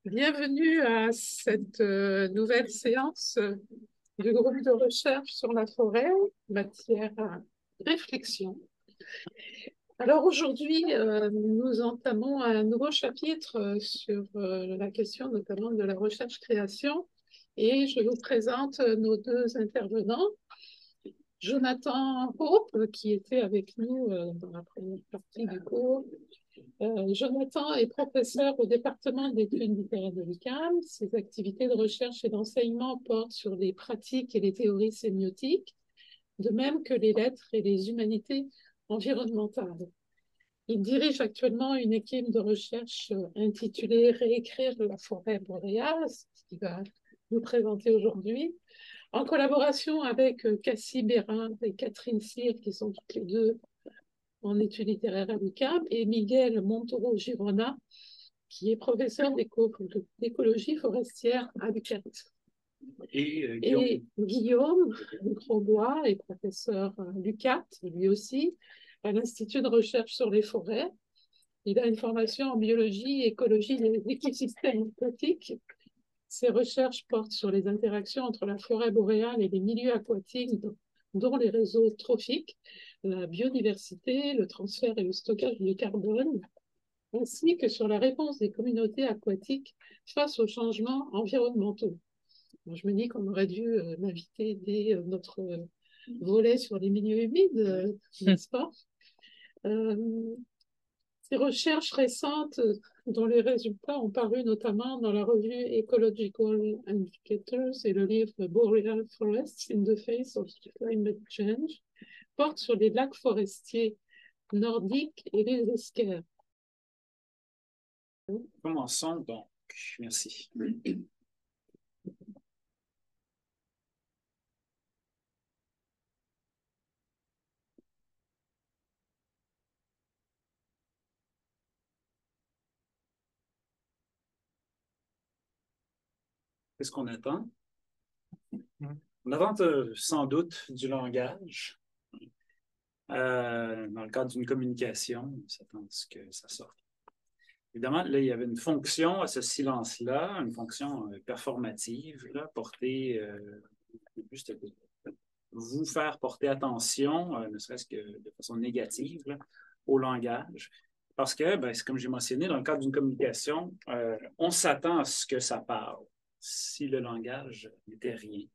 Bienvenue à cette nouvelle séance du groupe de recherche sur la forêt, matière à réflexion. Alors aujourd'hui, nous entamons un nouveau chapitre sur la question notamment de la recherche-création et je vous présente nos deux intervenants. Jonathan Hope, qui était avec nous dans la première partie du cours. Jonathan est professeur au département d'études littéraires de l'UQAM. Ses activités de recherche et d'enseignement portent sur les pratiques et les théories sémiotiques, de même que les lettres et les humanités environnementales. Il dirige actuellement une équipe de recherche intitulée Réécrire la forêt boréale, ce qu'il va nous présenter aujourd'hui, en collaboration avec Cassie Bérin et Catherine Cyr, qui sont toutes les deux en études littéraires à l'UQAM, et Miguel Montoro Girona, qui est professeur d'écologie forestière à l'UQAM. Et Guillaume Grosbois est professeur à l'UQAT, lui aussi, à l'Institut de recherche sur les forêts. Il a une formation en biologie et écologie des écosystèmes aquatiques. Ses recherches portent sur les interactions entre la forêt boréale et les milieux aquatiques, dont les réseaux trophiques, la biodiversité, le transfert et le stockage du carbone, ainsi que sur la réponse des communautés aquatiques face aux changements environnementaux. Bon, je me dis qu'on aurait dû m'inviter dès notre volet sur les milieux humides, n'est-ce pas? Ces recherches récentes, dont les résultats ont paru notamment dans la revue Ecological Indicators et le livre Boreal Forests in the Face of Climate Change, portent sur les lacs forestiers nordiques et les esquerres. Commençons donc. Merci. Qu'est-ce qu'on attend? On attend sans doute du langage. Dans le cadre d'une communication, on s'attend à ce que ça sorte. Évidemment, là, il y avait une fonction à ce silence-là, une fonction performative, là, portée, juste vous faire porter attention, ne serait-ce que de façon négative, là, au langage. Parce que, ben, c'est comme j'ai mentionné, dans le cadre d'une communication, on s'attend à ce que ça parle. Si le langage n'était rien,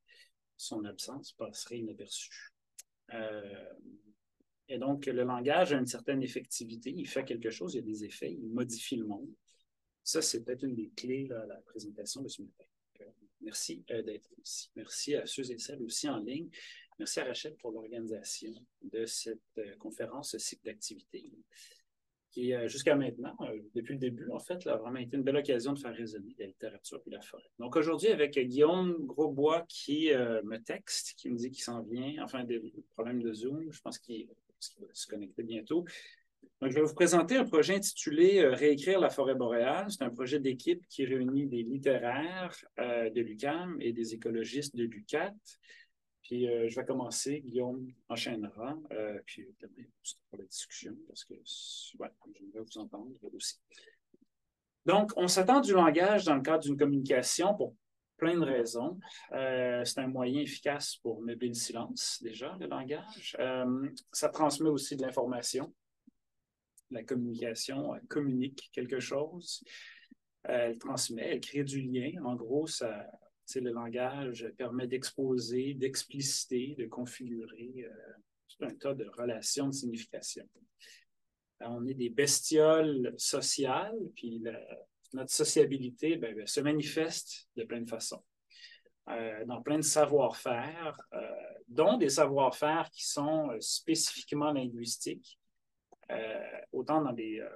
son absence passerait inaperçue. Et donc, le langage a une certaine effectivité, il fait quelque chose, il y a des effets, il modifie le monde. Ça, c'est peut-être une des clés là, à la présentation de ce matin. Merci d'être ici. Merci à ceux et celles aussi en ligne. Merci à Rachel pour l'organisation de cette conférence, ce cycle d'activités, qui, jusqu'à maintenant, depuis le début, en fait, a vraiment été une belle occasion de faire résonner la littérature et la forêt. Donc, aujourd'hui, avec Guillaume Grosbois qui me texte, qui me dit qu'il s'en vient, enfin, des problèmes de Zoom, je pense qu'il va se connecter bientôt. Donc, je vais vous présenter un projet intitulé Réécrire la forêt boréale. C'est un projet d'équipe qui réunit des littéraires de l'UQAM et des écologistes de l'UQAT. Puis, je vais commencer, Guillaume enchaînera, puis pour la discussion, parce que ouais, j'aimerais vous entendre aussi. Donc, on s'attend du langage dans le cadre d'une communication pour plein de raisons. C'est un moyen efficace pour meubler le silence, déjà, le langage. Ça transmet aussi de l'information. La communication communique quelque chose. Elle transmet, elle crée du lien. En gros, ça, le langage permet d'exposer, d'expliciter, de configurer tout un tas de relations de signification. On est des bestioles sociales, puis notre sociabilité se manifeste de plein de façons. Dans plein de savoir-faire, dont des savoir-faire qui sont spécifiquement linguistiques, autant dans des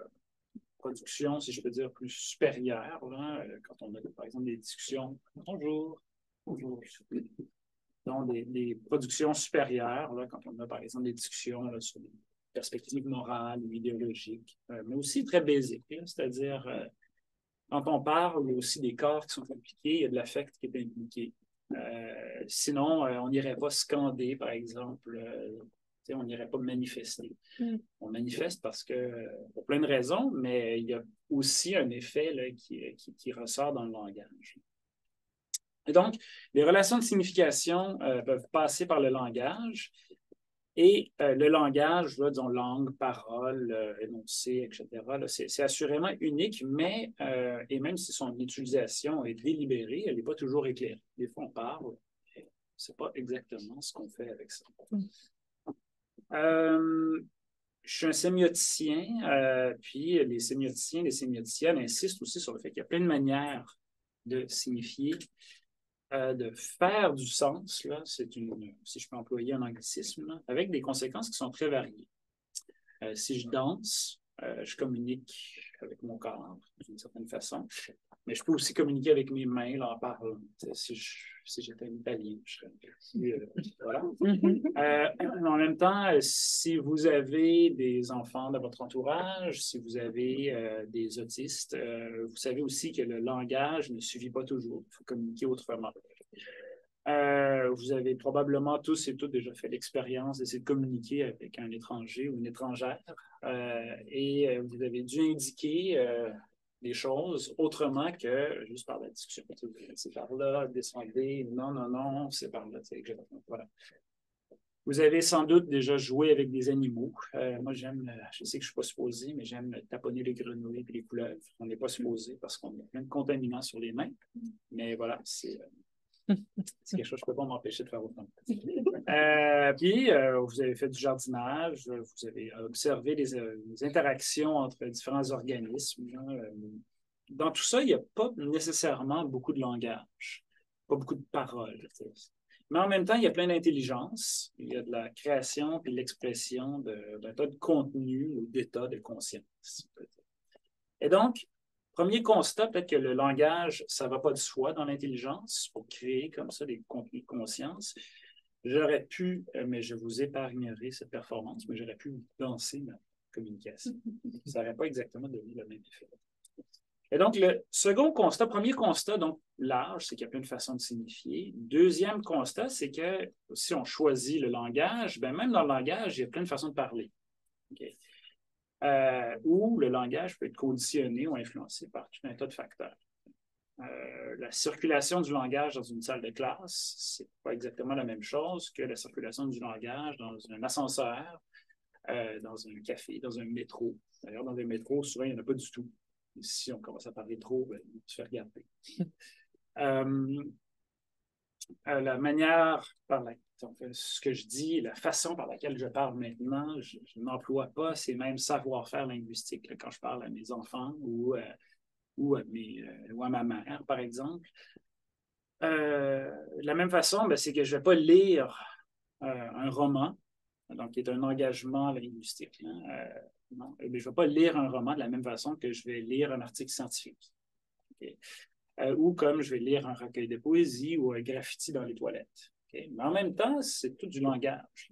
productions, si je peux dire, plus supérieures, là, quand on a, par exemple, des discussions. Bonjour. Bonjour. Donc, des productions supérieures, là, quand on a, par exemple, des discussions là, sur des perspectives morales ou idéologiques, mais aussi très basiques, c'est-à-dire, quand on parle, il y a aussi des corps qui sont impliqués, il y a de l'affect qui est impliqué. Sinon, on n'irait pas scander, par exemple, On n'irait pas manifester. Mm. On manifeste parce que, pour plein de raisons, mais il y a aussi un effet là, qui ressort dans le langage. Et donc, les relations de signification peuvent passer par le langage. Et le langage, là, disons langue, parole, énoncé, etc., c'est assurément unique, mais, et même si son utilisation est délibérée, elle n'est pas toujours éclairée. Des fois, on parle, mais on ne sait pas exactement ce qu'on fait avec ça. Je suis un sémioticien, puis les sémioticiens, les sémioticiennes insistent aussi sur le fait qu'il y a plein de manières de signifier, de faire du sens, là, si je peux employer un anglicisme, là, avec des conséquences qui sont très variées. Si je danse, je communique avec mon corps d'une certaine façon, mais je peux aussi communiquer avec mes mains là, en parlant. Si j'étais un Italien, je serais... voilà. En même temps, si vous avez des enfants dans votre entourage, si vous avez des autistes, vous savez aussi que le langage ne suffit pas toujours. Il faut communiquer autrement. Vous avez probablement tous et toutes déjà fait l'expérience d'essayer de communiquer avec un étranger ou une étrangère et vous avez dû indiquer des choses autrement que juste par la discussion. C'est par là, descendez, non, non, non, c'est par là. Voilà. Vous avez sans doute déjà joué avec des animaux. Moi, je sais que je ne suis pas supposé, mais j'aime taponner les grenouilles et les couleuvres. On n'est pas supposé parce qu'on a plein de contaminants sur les mains. Mais voilà, c'est quelque chose que je ne peux pas m'empêcher de faire autrement. Puis, vous avez fait du jardinage, vous avez observé les interactions entre différents organismes. Dans tout ça, il n'y a pas nécessairement beaucoup de langage, pas beaucoup de paroles. Mais en même temps, il y a plein d'intelligence, il y a de la création et de l'expression d'un tas de contenus ou d'états de conscience. Et donc, premier constat, peut-être que le langage, ça ne va pas de soi dans l'intelligence pour créer comme ça des contenus de conscience. J'aurais pu, mais je vous épargnerai cette performance, mais j'aurais pu danser ma communication. Ça n'aurait pas exactement donné le même effet. Et donc, le second constat, premier constat, donc large, c'est qu'il y a plein de façons de signifier. Deuxième constat, c'est que si on choisit le langage, bien, même dans le langage, il y a plein de façons de parler. Okay? Où le langage peut être conditionné ou influencé par tout un tas de facteurs. La circulation du langage dans une salle de classe, c'est pas exactement la même chose que la circulation du langage dans un ascenseur, dans un café, dans un métro. D'ailleurs, dans un métro, souvent, il n'y en a pas du tout. Et si on commence à parler trop, ben, on se fait regarder. La manière par laquelle, ce que je dis, la façon par laquelle je parle maintenant, je n'emploie pas ces mêmes savoir-faire linguistiques là, quand je parle à mes enfants ou à ma mère, par exemple. De la même façon, ben, c'est que je ne vais pas lire un roman, donc qui est un engagement linguistique. Non, je ne vais pas lire un roman de la même façon que je vais lire un article scientifique. Okay? Ou comme je vais lire un recueil de poésie ou un graffiti dans les toilettes. Okay? Mais en même temps, c'est tout du langage.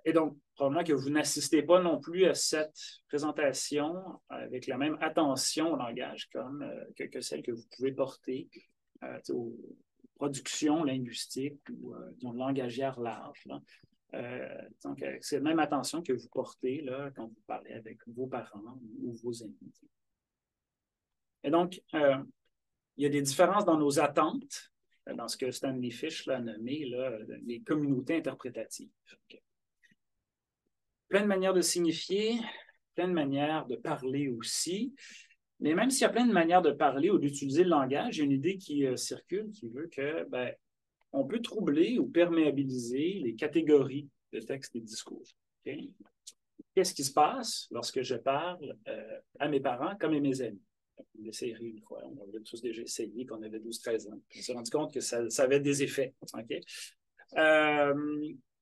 Et donc, probablement que vous n'assistez pas non plus à cette présentation avec la même attention au langage que celle que vous pouvez porter aux productions linguistiques ou langagières larges. Donc, c'est la même attention que vous portez là, quand vous parlez avec vos parents ou vos amis. Et donc, il y a des différences dans nos attentes, dans ce que Stanley Fish a nommé là, les communautés interprétatives. Okay. Plein de manières de signifier, plein de manières de parler aussi. Mais même s'il y a plein de manières de parler ou d'utiliser le langage, il y a une idée qui circule qui veut que on peut troubler ou perméabiliser les catégories de textes et de discours. Okay? Qu'est-ce qui se passe lorsque je parle à mes parents comme à mes amis? On l'essayerait une fois, on avait tous déjà essayé quand on avait 12-13 ans. On s'est rendu compte que ça avait des effets. Okay?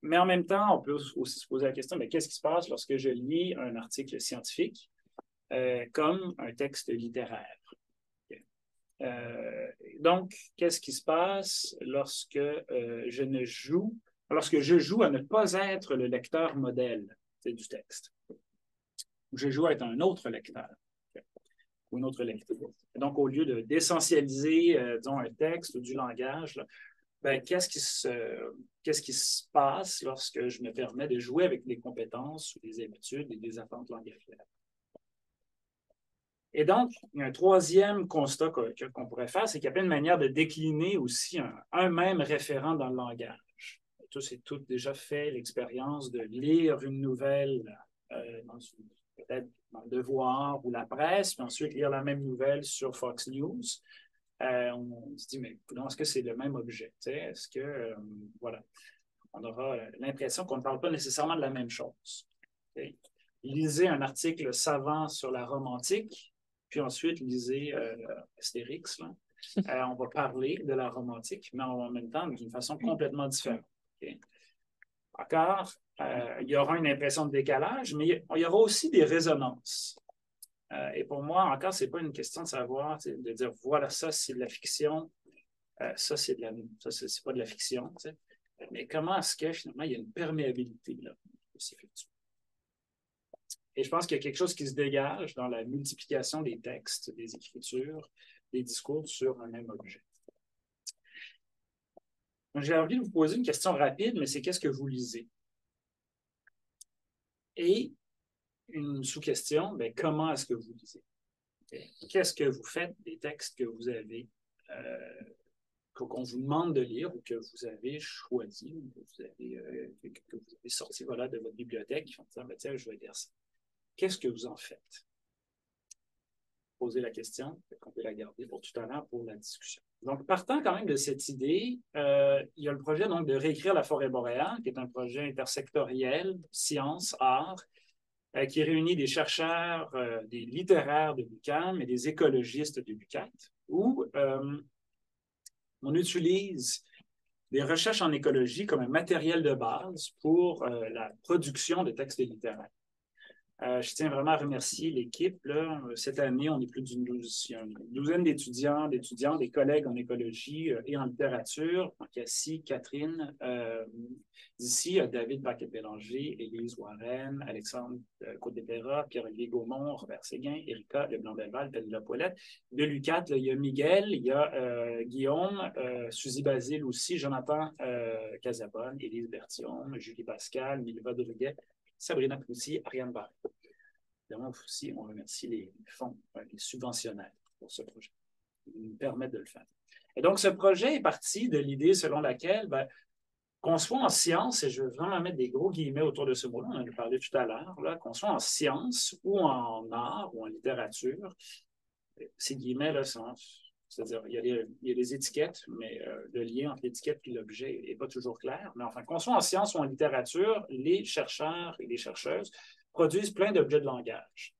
Mais en même temps, on peut aussi se poser la question, mais qu'est-ce qui se passe lorsque je lis un article scientifique comme un texte littéraire? Okay. Donc, qu'est-ce qui se passe lorsque je joue à ne pas être le lecteur modèle du texte? Je joue à être un autre lecteur. Okay. Ou une autre lecture. Donc, au lieu d'essentialiser, disons, un texte ou du langage, là, ben, qu'est-ce qui se passe lorsque je me permets de jouer avec des compétences ou des habitudes et des attentes langagières? Et donc, il y a un troisième constat qu'on pourrait faire, c'est qu'il y a plein de manières de décliner aussi un même référent dans le langage. Tous et toutes déjà fait l'expérience de lire une nouvelle peut-être dans le Devoir ou la presse, puis ensuite lire la même nouvelle sur Fox News. On se dit, mais est-ce que c'est le même objet? Est-ce que, voilà, on aura l'impression qu'on ne parle pas nécessairement de la même chose. Okay? Lisez un article savant sur la Rome antique, puis ensuite lisez Astérix. On va parler de la Rome antique, mais en même temps d'une façon complètement différente. Okay? Encore, il y aura une impression de décalage, mais il y aura aussi des résonances. Et pour moi, encore, ce n'est pas une question de savoir, de dire, voilà, ça, c'est de la fiction, ça, c'est pas de la fiction. Mais comment est-ce que, finalement, il y a une perméabilité là, qui s'effectue? Et je pense qu'il y a quelque chose qui se dégage dans la multiplication des textes, des écritures, des discours sur un même objet. J'ai envie de vous poser une question rapide, mais c'est qu'est-ce que vous lisez? Et une sous-question, bien, comment est-ce que vous lisez? Qu'est-ce que vous faites des textes que vous avez, qu'on vous demande de lire ou que vous avez choisi, ou que vous avez sorti voilà, de votre bibliothèque, en disant, tiens, je vais lire ça. Qu'est-ce que vous en faites? Posez la question, on peut la garder pour tout à l'heure pour la discussion. Donc, partant quand même de cette idée, il y a le projet donc, de réécrire la forêt boréale, qui est un projet intersectoriel, sciences, art, qui réunit des chercheurs, des littéraires de l'UQAM et des écologistes de l'UQAT, où on utilise des recherches en écologie comme un matériel de base pour la production de textes littéraires. Je tiens vraiment à remercier l'équipe. Cette année, on est plus d'une douzaine d'étudiants, des collègues en écologie et en littérature. Donc, Cassie, Catherine, d'ici, David Paquet-Bélanger, Élise Warren, Alexandre Côte-des-Perras, Pierre-Olivier Gaumont, Robert Séguin, Erika Leblanc-Belval, Pelle Poilette. De l'UQAT, il y a Miguel, il y a Guillaume, Suzy Basile aussi, Jonathan Casabonne, Élise Bertillon, Julie Pascal, Milva Druguet, Sabrina Cloutier, Ariane Barré. Évidemment, aussi, on remercie les fonds, les subventionnaires pour ce projet. Ils nous permettent de le faire. Et donc, ce projet est parti de l'idée selon laquelle, qu'on soit en sciences, et je veux vraiment mettre des gros guillemets autour de ce mot-là, on en a parlé tout à l'heure, qu'on soit en sciences ou en art ou en littérature, ces guillemets-là sont... C'est-à-dire, il y a des étiquettes, mais le lien entre l'étiquette et l'objet n'est pas toujours clair. Mais enfin, qu'on soit en sciences ou en littérature, les chercheurs et les chercheuses produisent plein d'objets de langage.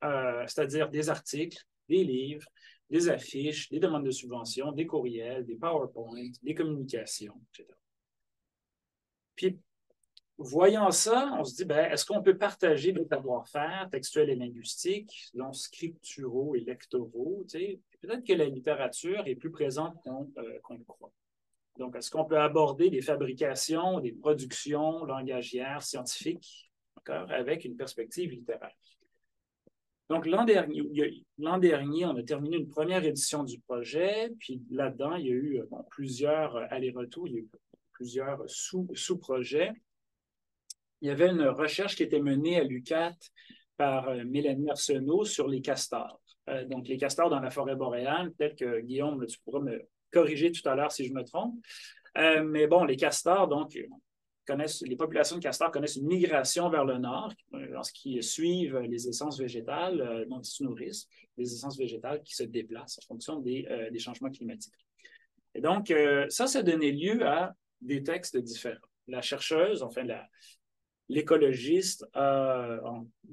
C'est-à-dire des articles, des livres, des affiches, des demandes de subventions, des courriels, des PowerPoint, des communications, etc. Puis, voyant ça, on se dit, est-ce qu'on peut partager des savoir-faire textuels et linguistiques, dont scripturaux et lectoraux? Peut-être que la littérature est plus présente qu'on le croit. Donc, est-ce qu'on peut aborder des fabrications, des productions langagières, scientifiques, avec une perspective littéraire? Donc, l'an dernier, on a terminé une première édition du projet, puis là-dedans, il y a eu plusieurs allers-retours, il y a eu plusieurs sous-projets. Il y avait une recherche qui était menée à l'UQAT par Mélanie Arsenault sur les castors. Donc, les castors dans la forêt boréale, peut-être que Guillaume, tu pourras me corriger tout à l'heure si je me trompe. Mais bon, les castors, donc, les populations de castors connaissent une migration vers le nord lorsqu'ils suivent les essences végétales dont ils se nourrissent, les essences végétales qui se déplacent en fonction des changements climatiques. Et donc, ça donnait lieu à des textes différents. La chercheuse, enfin, l'écologiste a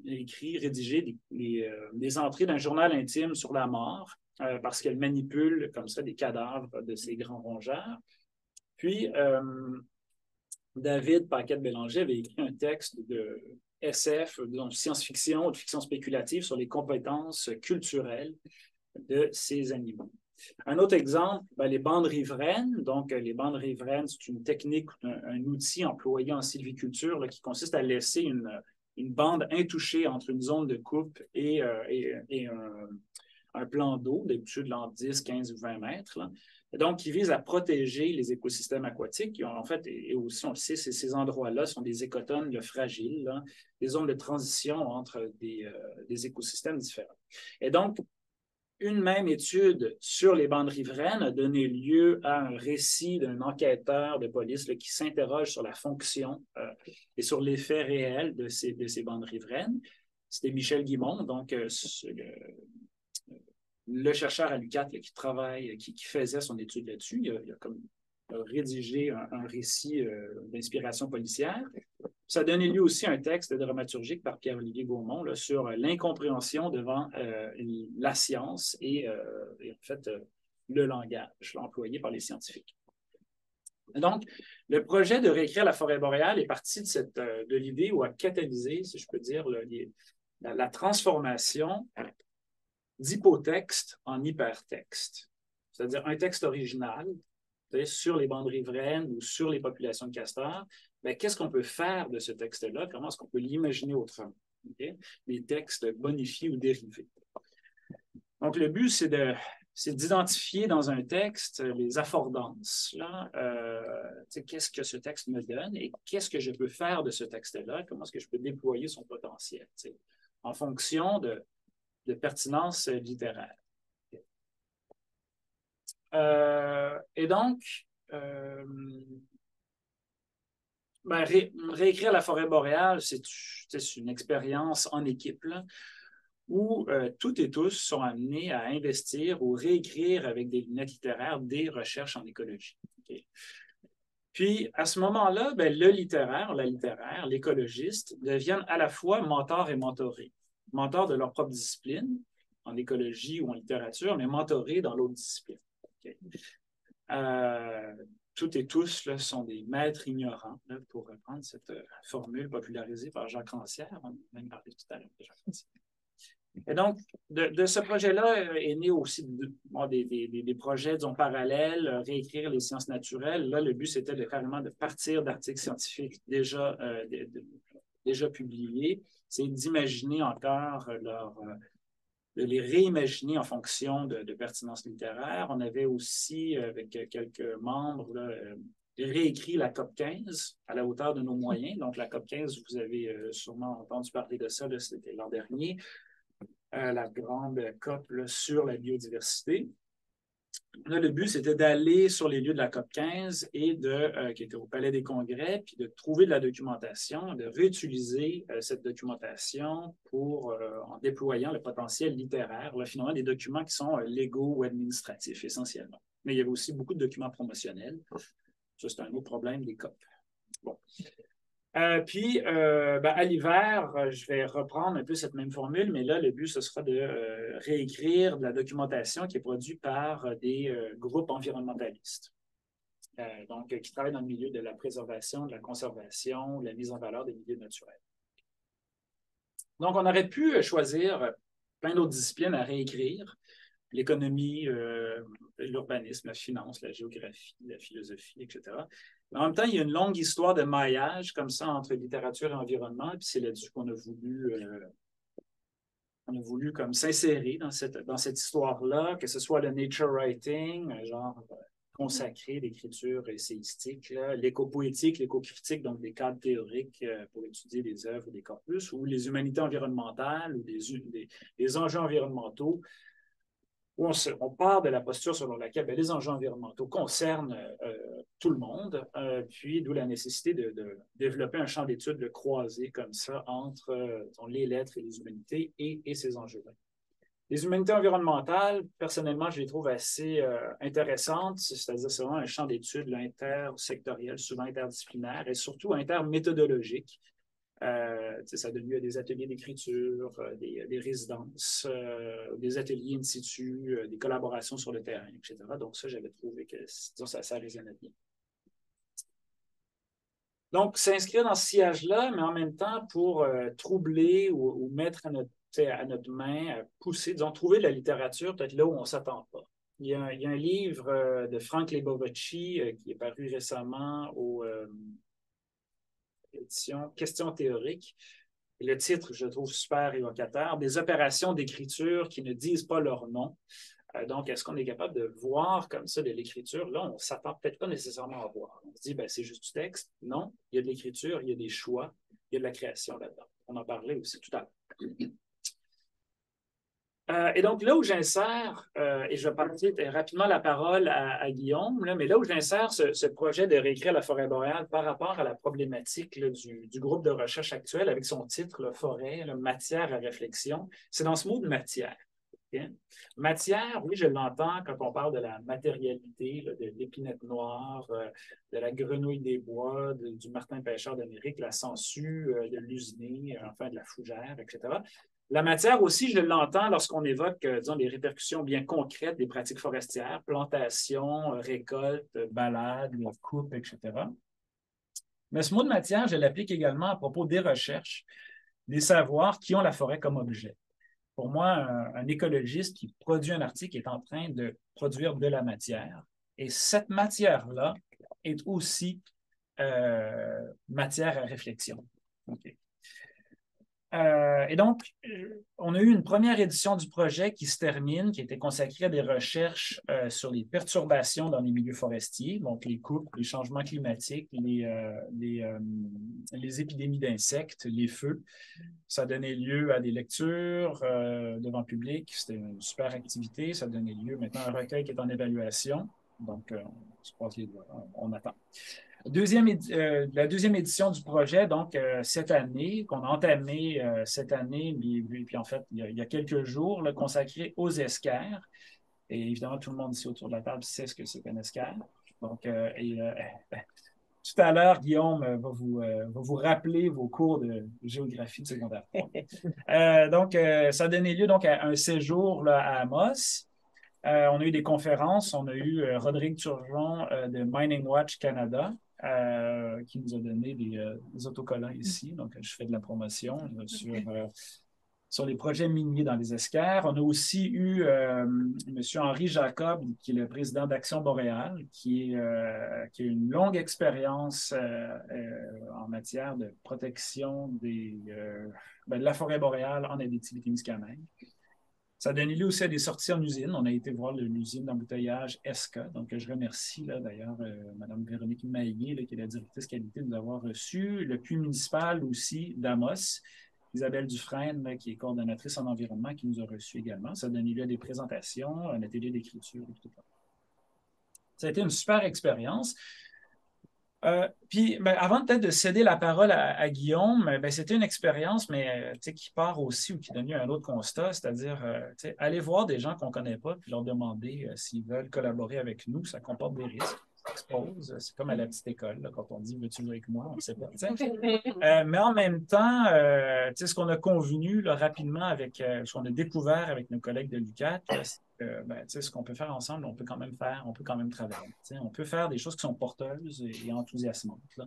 rédigé des entrées d'un journal intime sur la mort parce qu'elle manipule comme ça des cadavres de ces grands rongeurs. Puis, David Paquet-Bélanger avait écrit un texte de SF, de science-fiction, de fiction spéculative sur les compétences culturelles de ces animaux. Un autre exemple, les bandes riveraines. Donc, les bandes riveraines, c'est une technique, un outil employé en sylviculture qui consiste à laisser une bande intouchée entre une zone de coupe et un plan d'eau, d'habitude entre 10, 15 ou 20 mètres, là. Et donc, qui vise à protéger les écosystèmes aquatiques. Qui ont, en fait, et aussi, on le sait, ces endroits-là sont des écotones là, fragiles, là, des zones de transition entre des écosystèmes différents. Et donc, une même étude sur les bandes riveraines a donné lieu à un récit d'un enquêteur de police là, qui s'interroge sur la fonction et sur l'effet réel de ces bandes riveraines. C'était Michel Guimond, donc le chercheur à l'UQAT qui travaille, qui faisait son étude là-dessus. Il a comme rédigé un récit d'inspiration policière. Ça a donné lieu aussi à un texte dramaturgique par Pierre-Olivier Gaumont là, sur l'incompréhension devant la science et en fait le langage employé par les scientifiques. Donc, le projet de réécrire la forêt boréale est parti de l'idée ou a catalysé, si je peux dire, la transformation d'hypotexte en hypertexte. C'est-à-dire un texte original sur les bandes riveraines ou sur les populations de castors. Bien, qu'est-ce qu'on peut faire de ce texte-là? Comment est-ce qu'on peut l'imaginer autrement? Okay? Les textes bonifiés ou dérivés. Donc, le but, c'est d'identifier dans un texte les affordances. Qu'est-ce que ce texte me donne et qu'est-ce que je peux faire de ce texte-là? Comment est-ce que je peux déployer son potentiel en fonction de pertinence littéraire. Et donc, réécrire la forêt boréale, c'est une expérience en équipe là, où toutes et tous sont amenés à investir ou réécrire avec des lunettes littéraires des recherches en écologie. Okay? Puis, à ce moment-là, le littéraire, l'écologiste, deviennent à la fois mentors et mentorés. Mentors de leur propre discipline, en écologie ou en littérature, mais mentorés dans l'autre discipline. Okay? Toutes et tous là, sont des maîtres ignorants, là, pour reprendre cette formule popularisée par Jacques Rancière. On a même parlé tout à l'heure de Jacques Rancière. Et donc, de ce projet-là est né aussi des projets, disons, parallèles, réécrire les sciences naturelles. Là, le but, c'était carrément de partir d'articles scientifiques déjà publiés. C'est d'imaginer encore de les réimaginer en fonction de pertinence littéraire. On avait aussi, avec quelques membres, là, réécrit la COP 15 à la hauteur de nos moyens. Donc, la COP 15, vous avez sûrement entendu parler de ça, c'était l'an dernier. La grande COP là, sur la biodiversité. Là, le but, c'était d'aller sur les lieux de la COP 15 et qui était au Palais des Congrès, puis de trouver de la documentation, de réutiliser cette documentation en déployant le potentiel littéraire, là, finalement des documents qui sont légaux ou administratifs essentiellement. Mais il y avait aussi beaucoup de documents promotionnels. Ça, c'est un autre problème des COP. Bon. Puis, à l'hiver, je vais reprendre un peu cette même formule, mais là, le but, ce sera de réécrire de la documentation qui est produite par des groupes environnementalistes, qui travaillent dans le milieu de la préservation, de la conservation, de la mise en valeur des milieux naturels. Donc, on aurait pu choisir plein d'autres disciplines à réécrire, l'économie, l'urbanisme, la finance, la géographie, la philosophie, etc. En même temps, il y a une longue histoire de maillage comme ça entre littérature et environnement, puis c'est là-dessus qu'on a voulu comme s'insérer dans cette histoire-là, que ce soit le nature writing, un genre consacré d'écriture essayistique, l'éco-poétique, l'éco-critique, donc des cadres théoriques pour étudier des œuvres ou des corpus, ou les humanités environnementales ou des enjeux environnementaux, où on part de la posture selon laquelle les enjeux environnementaux concernent tout le monde, puis d'où la nécessité de développer un champ d'études croisé comme ça entre les lettres et les humanités et ces enjeux-là. Les humanités environnementales, personnellement, je les trouve assez intéressantes, c'est-à-dire c'est vraiment un champ d'études intersectoriel, souvent interdisciplinaire et surtout interméthodologique. Ça donne lieu à des ateliers d'écriture, des résidences, des ateliers in situ, des collaborations sur le terrain, etc. Donc ça, j'avais trouvé que ça résonnait bien. Donc, s'inscrire dans ce sillage-là, mais en même temps pour troubler ou mettre à notre main, pousser, disons, trouver de la littérature peut-être là où on ne s'attend pas. Il y a un livre de Frank Lebovicki qui est paru récemment aux édition Questions théoriques, Le titre, je trouve super évocateur, des opérations d'écriture qui ne disent pas leur nom. Donc, est-ce qu'on est capable de voir comme ça de l'écriture? Là, on ne s'attend peut-être pas nécessairement à voir. On se dit, ben, c'est juste du texte. Non, il y a de l'écriture, il y a des choix, il y a de la création là-dedans. On en parlait aussi tout à l'heure. Et donc, là où j'insère, et je vais passer rapidement la parole à Guillaume, là, mais là où j'insère ce projet de réécrire la forêt boréale par rapport à la problématique là, du groupe de recherche actuel avec son titre, là, Forêt, là, matière à réflexion, c'est dans ce mot de matière. Okay? Matière, oui, je l'entends quand on parle de la matérialité, là, de l'épinette noire, de la grenouille des bois, du martin pêcheur d'Amérique, la sangsue, de l'usiné, enfin de la fougère, etc. La matière aussi, je l'entends lorsqu'on évoque, disons, des répercussions bien concrètes des pratiques forestières, plantation, récolte, balade, coupe, etc. Mais ce mot de matière, je l'applique également à propos des recherches, des savoirs qui ont la forêt comme objet. Pour moi, un écologiste qui produit un article est en train de produire de la matière. Et cette matière-là est aussi matière à réflexion. Okay. Et donc, on a eu une première édition du projet qui se termine, qui était consacrée à des recherches sur les perturbations dans les milieux forestiers, donc les coupes, les changements climatiques, les épidémies d'insectes, les feux. Ça donnait lieu à des lectures devant le public. C'était une super activité. Ça donnait lieu maintenant à un recueil qui est en évaluation. Donc, on se croise les doigts, on attend. La deuxième édition du projet, donc cette année, qu'on a entamé cette année, puis en fait, il y a quelques jours, là, consacré aux esquerres. Et évidemment, tout le monde ici autour de la table sait ce que c'est qu'un esquerre. Donc, tout à l'heure, Guillaume va vous rappeler vos cours de géographie de secondaire. Donc, ça a donné lieu donc, à un séjour là, à Amos. On a eu des conférences. On a eu Rodrigue Turgeon de Mining Watch Canada qui nous a donné des autocollants ici. Donc, je fais de la promotion sur les projets miniers dans les esquerres. On a aussi eu M. Henri Jacob, qui est le président d'Action Boréal, qui a une longue expérience en matière de protection de la forêt boréale en Abitibi-Témiscamingue. Ça a donné lieu aussi à des sorties en usine. On a été voir l'usine d'embouteillage ESCA. Donc, je remercie d'ailleurs Mme Véronique Maillet, qui est la directrice qualité, de nous avoir reçus. Le puits municipal aussi d'Amos. Isabelle Dufresne, là, qui est coordonnatrice en environnement, qui nous a reçus également. Ça a donné lieu à des présentations, un atelier d'écriture, etc. Ça a été une super expérience. Puis, avant peut-être de céder la parole à Guillaume, c'était une expérience, mais qui part aussi ou qui donne lieu à un autre constat, c'est-à-dire aller voir des gens qu'on ne connaît pas puis leur demander s'ils veulent collaborer avec nous. Ça comporte des risques. C'est comme à la petite école, là, quand on dit veux-tu jouer avec moi, on ne sait pas. Mais en même temps, ce qu'on a convenu là, rapidement avec ce qu'on a découvert avec nos collègues de l'UQAT, ce qu'on peut faire ensemble, on peut quand même faire, on peut quand même travailler. On peut faire des choses qui sont porteuses et enthousiasmantes là,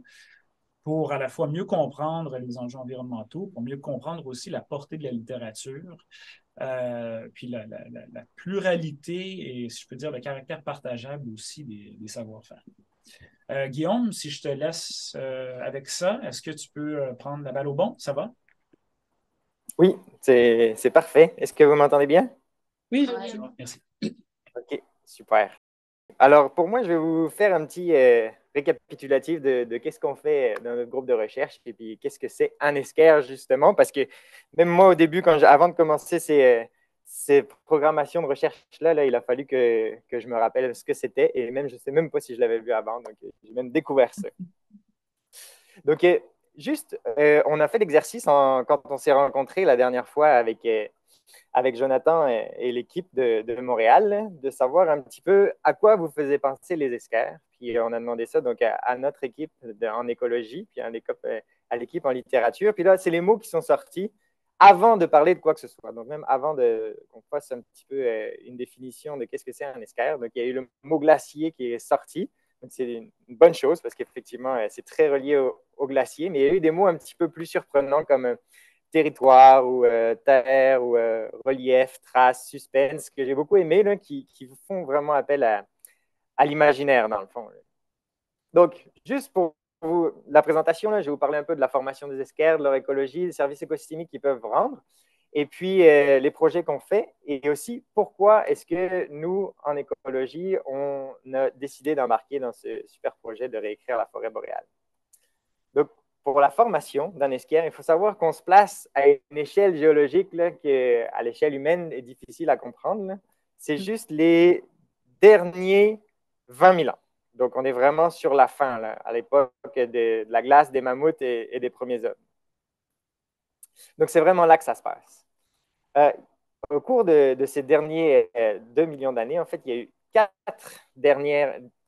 pour à la fois mieux comprendre les enjeux environnementaux, pour mieux comprendre aussi la portée de la littérature, puis la pluralité et, si je peux dire, le caractère partageable aussi des savoir-faire. Guillaume, si je te laisse avec ça, est-ce que tu peux prendre la balle au bon? Ça va? Oui, c'est parfait. Est-ce que vous m'entendez bien? Oui, merci. OK, super. Alors, pour moi, je vais vous faire un petit récapitulatif de qu'est-ce qu'on fait dans notre groupe de recherche et puis qu'est-ce que c'est un esquerre, justement, parce que même moi, au début, avant de commencer ces programmations de recherche-là, là, il a fallu que je me rappelle ce que c'était et même, je ne sais même pas si je l'avais vu avant, donc j'ai même découvert ça. Donc, on a fait l'exercice quand on s'est rencontrés la dernière fois avec Jonathan et l'équipe de Montréal, de savoir un petit peu à quoi vous faisiez penser les esquerres. Puis on a demandé ça donc à notre équipe en écologie, puis à l'équipe en littérature. Puis là, c'est les mots qui sont sortis avant de parler de quoi que ce soit. Donc même avant qu'on fasse un petit peu une définition de qu'est-ce que c'est un esquerre. Donc il y a eu le mot glacier qui est sorti. Donc c'est une bonne chose parce qu'effectivement, c'est très relié au glacier. Mais il y a eu des mots un petit peu plus surprenants comme territoire ou terre ou relief, trace, suspense, que j'ai beaucoup aimé, là, qui font vraiment appel à l'imaginaire, dans le fond. Donc, juste pour la présentation, là, je vais vous parler un peu de la formation des esquerres, de leur écologie, des services écosystémiques qu'ils peuvent rendre, et puis les projets qu'on fait, et aussi pourquoi est-ce que nous, en écologie, on a décidé d'embarquer dans ce super projet de réécrire la forêt boréale. Donc, pour la formation d'un esquerre, il faut savoir qu'on se place à une échelle géologique là, qui, à l'échelle humaine, est difficile à comprendre. C'est juste les derniers 20 000 ans. Donc, on est vraiment sur la fin, là, à l'époque de la glace, des mammouths et des premiers hommes. Donc, c'est vraiment là que ça se passe. Au cours de ces derniers 2 millions d'années, en fait, il y a eu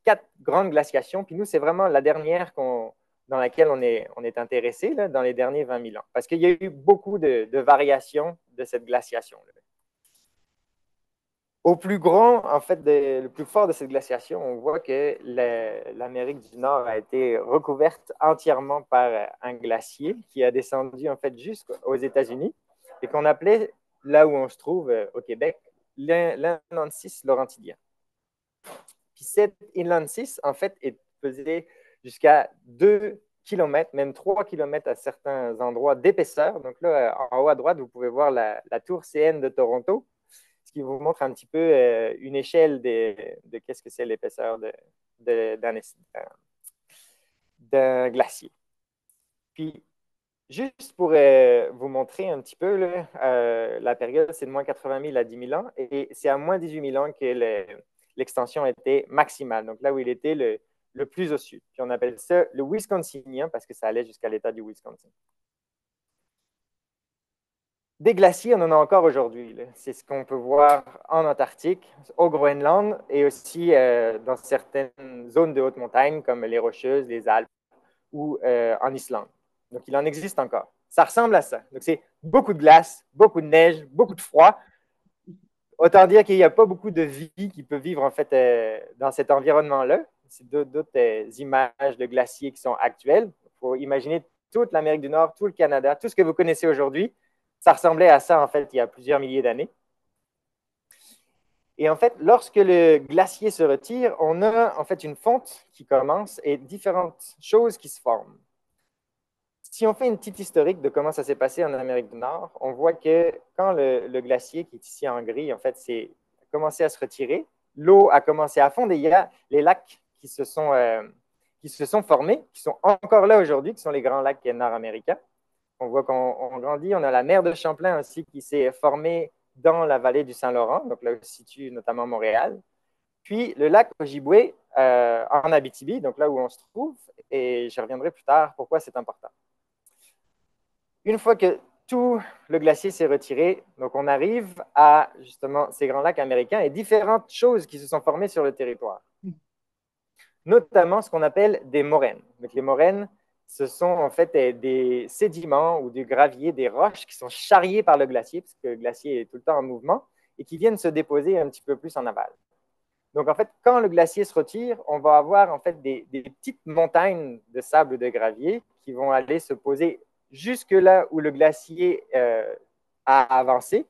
quatre grandes glaciations. Puis nous, c'est vraiment la dernière dans laquelle on est intéressé là, dans les derniers 20 000 ans. Parce qu'il y a eu beaucoup de variations de cette glaciation-là. Au plus grand, en fait, le plus fort de cette glaciation, on voit que l'Amérique du Nord a été recouverte entièrement par un glacier qui a descendu, en fait, jusqu'aux États-Unis et qu'on appelait, là où on se trouve au Québec, l'inland 6 laurentidien. Puis cet inland 6, en fait, pesait jusqu'à 2 km, même 3 km à certains endroits d'épaisseur. Donc là, en haut à droite, vous pouvez voir la tour CN de Toronto, ce qui vous montre un petit peu une échelle de qu'est-ce que c'est l'épaisseur d'un glacier. Puis, juste pour vous montrer un petit peu, là, la période, c'est de moins 80 000 à 10 000 ans, et c'est à moins 18 000 ans que l'extension était maximale, donc là où il était le plus au sud. Puis on appelle ça le Wisconsinien parce que ça allait jusqu'à l'État du Wisconsin. Des glaciers, on en a encore aujourd'hui. C'est ce qu'on peut voir en Antarctique, au Groenland et aussi dans certaines zones de haute montagne comme les Rocheuses, les Alpes ou en Islande. Donc, il en existe encore. Ça ressemble à ça. Donc, c'est beaucoup de glace, beaucoup de neige, beaucoup de froid. Autant dire qu'il n'y a pas beaucoup de vie qui peut vivre en fait dans cet environnement-là. C'est d'autres images de glaciers qui sont actuelles. Il faut imaginer toute l'Amérique du Nord, tout le Canada, tout ce que vous connaissez aujourd'hui. Ça ressemblait à ça en fait il y a plusieurs milliers d'années. Et en fait, lorsque le glacier se retire, on a en fait une fonte qui commence et différentes choses qui se forment. Si on fait une petite historique de comment ça s'est passé en Amérique du Nord, on voit que quand le glacier, qui est ici en gris, en fait, a commencé à se retirer, l'eau a commencé à fondre et il y a les lacs qui se sont formés, qui sont encore là aujourd'hui, qui sont les grands lacs nord-américains. On voit qu'on grandit. On a la mer de Champlain aussi qui s'est formée dans la vallée du Saint-Laurent, donc là où se situe notamment Montréal. Puis le lac Ojibwe en Abitibi, donc là où on se trouve, et je reviendrai plus tard pourquoi c'est important. Une fois que tout le glacier s'est retiré, donc on arrive à justement ces grands lacs américains et différentes choses qui se sont formées sur le territoire. Notamment ce qu'on appelle des moraines. Donc les moraines, ce sont en fait des sédiments ou du gravier, des roches qui sont charriées par le glacier, parce que le glacier est tout le temps en mouvement, et qui viennent se déposer un petit peu plus en aval. Donc en fait, quand le glacier se retire, on va avoir en fait des petites montagnes de sable ou de gravier qui vont aller se poser jusque là où le glacier a avancé.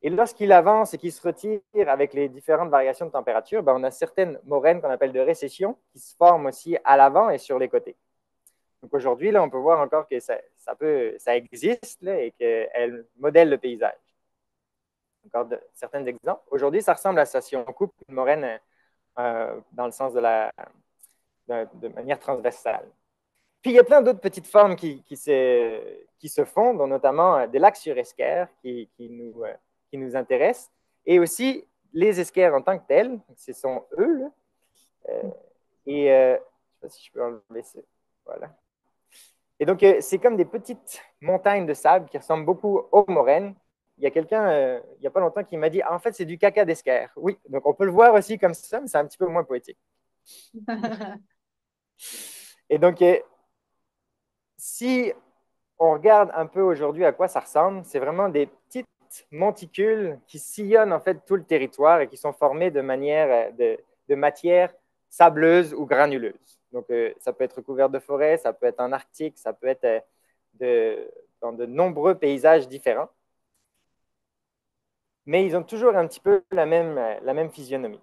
Et lorsqu'il avance et qu'il se retire avec les différentes variations de température, on a certaines moraines qu'on appelle de récession qui se forment aussi à l'avant et sur les côtés. Donc aujourd'hui, là, on peut voir encore que ça existe là, et qu'elle modèle le paysage. Encore certains exemples. Aujourd'hui, ça ressemble à ça. Si on coupe une moraine dans le sens de manière transversale. Puis, il y a plein d'autres petites formes qui se font, dont notamment des lacs sur esquerre qui nous intéressent, et aussi les esquerres en tant que tels, ce sont eux. Là. Je ne sais pas si je peux enlever ça. Voilà. Et donc, c'est comme des petites montagnes de sable qui ressemblent beaucoup aux moraines. Il y a quelqu'un, il n'y a pas longtemps, qui m'a dit en fait, c'est du caca d'esquerre. Oui, donc on peut le voir aussi comme ça, mais c'est un petit peu moins poétique. Et donc, si on regarde un peu aujourd'hui à quoi ça ressemble, c'est vraiment des petites monticules qui sillonnent en fait tout le territoire et qui sont formés de matière sableuse ou granuleuse. Donc, ça peut être couvert de forêt, ça peut être en Arctique, ça peut être dans de nombreux paysages différents. Mais ils ont toujours un petit peu la même physionomie.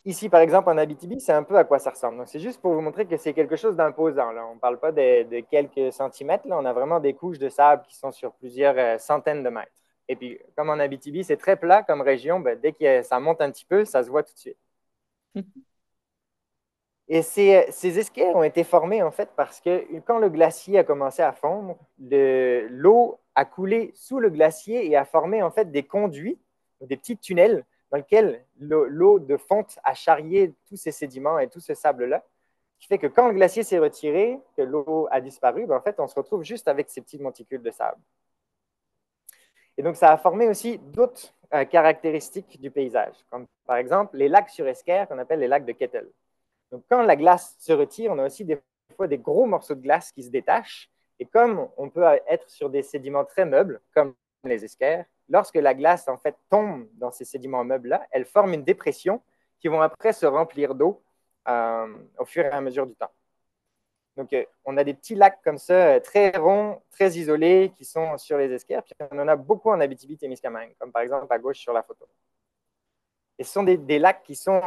ici, par exemple, en Abitibi, c'est un peu à quoi ça ressemble. Donc, c'est juste pour vous montrer que c'est quelque chose d'imposant. On ne parle pas de quelques centimètres. Là. On a vraiment des couches de sable qui sont sur plusieurs centaines de mètres. Et puis, comme en Abitibi, c'est très plat comme région, ben, dès que ça monte un petit peu, ça se voit tout de suite. Et ces esquerres ont été formées, en fait, parce que quand le glacier a commencé à fondre, l'eau a coulé sous le glacier et a formé, en fait, des conduits, des petits tunnels dans lesquels l'eau de fonte a charrié tous ces sédiments et tout ce sable-là, ce qui fait que quand le glacier s'est retiré, que l'eau a disparu, ben, en fait, on se retrouve juste avec ces petites monticules de sable. Et donc, ça a formé aussi d'autres caractéristiques du paysage, comme par exemple les lacs sur esquerre qu'on appelle les lacs de Kettle. Donc, quand la glace se retire, on a aussi des fois des gros morceaux de glace qui se détachent. Et comme on peut être sur des sédiments très meubles, comme les esquerres, lorsque la glace en fait tombe dans ces sédiments meubles-là, elle forme une dépression qui vont après se remplir d'eau au fur et à mesure du temps. Donc, on a des petits lacs comme ça, très ronds, très isolés, qui sont sur les esquerres. Puis, on en a beaucoup en Abitibi-Témiscamingue, comme par exemple à gauche sur la photo. Et ce sont des lacs qui sont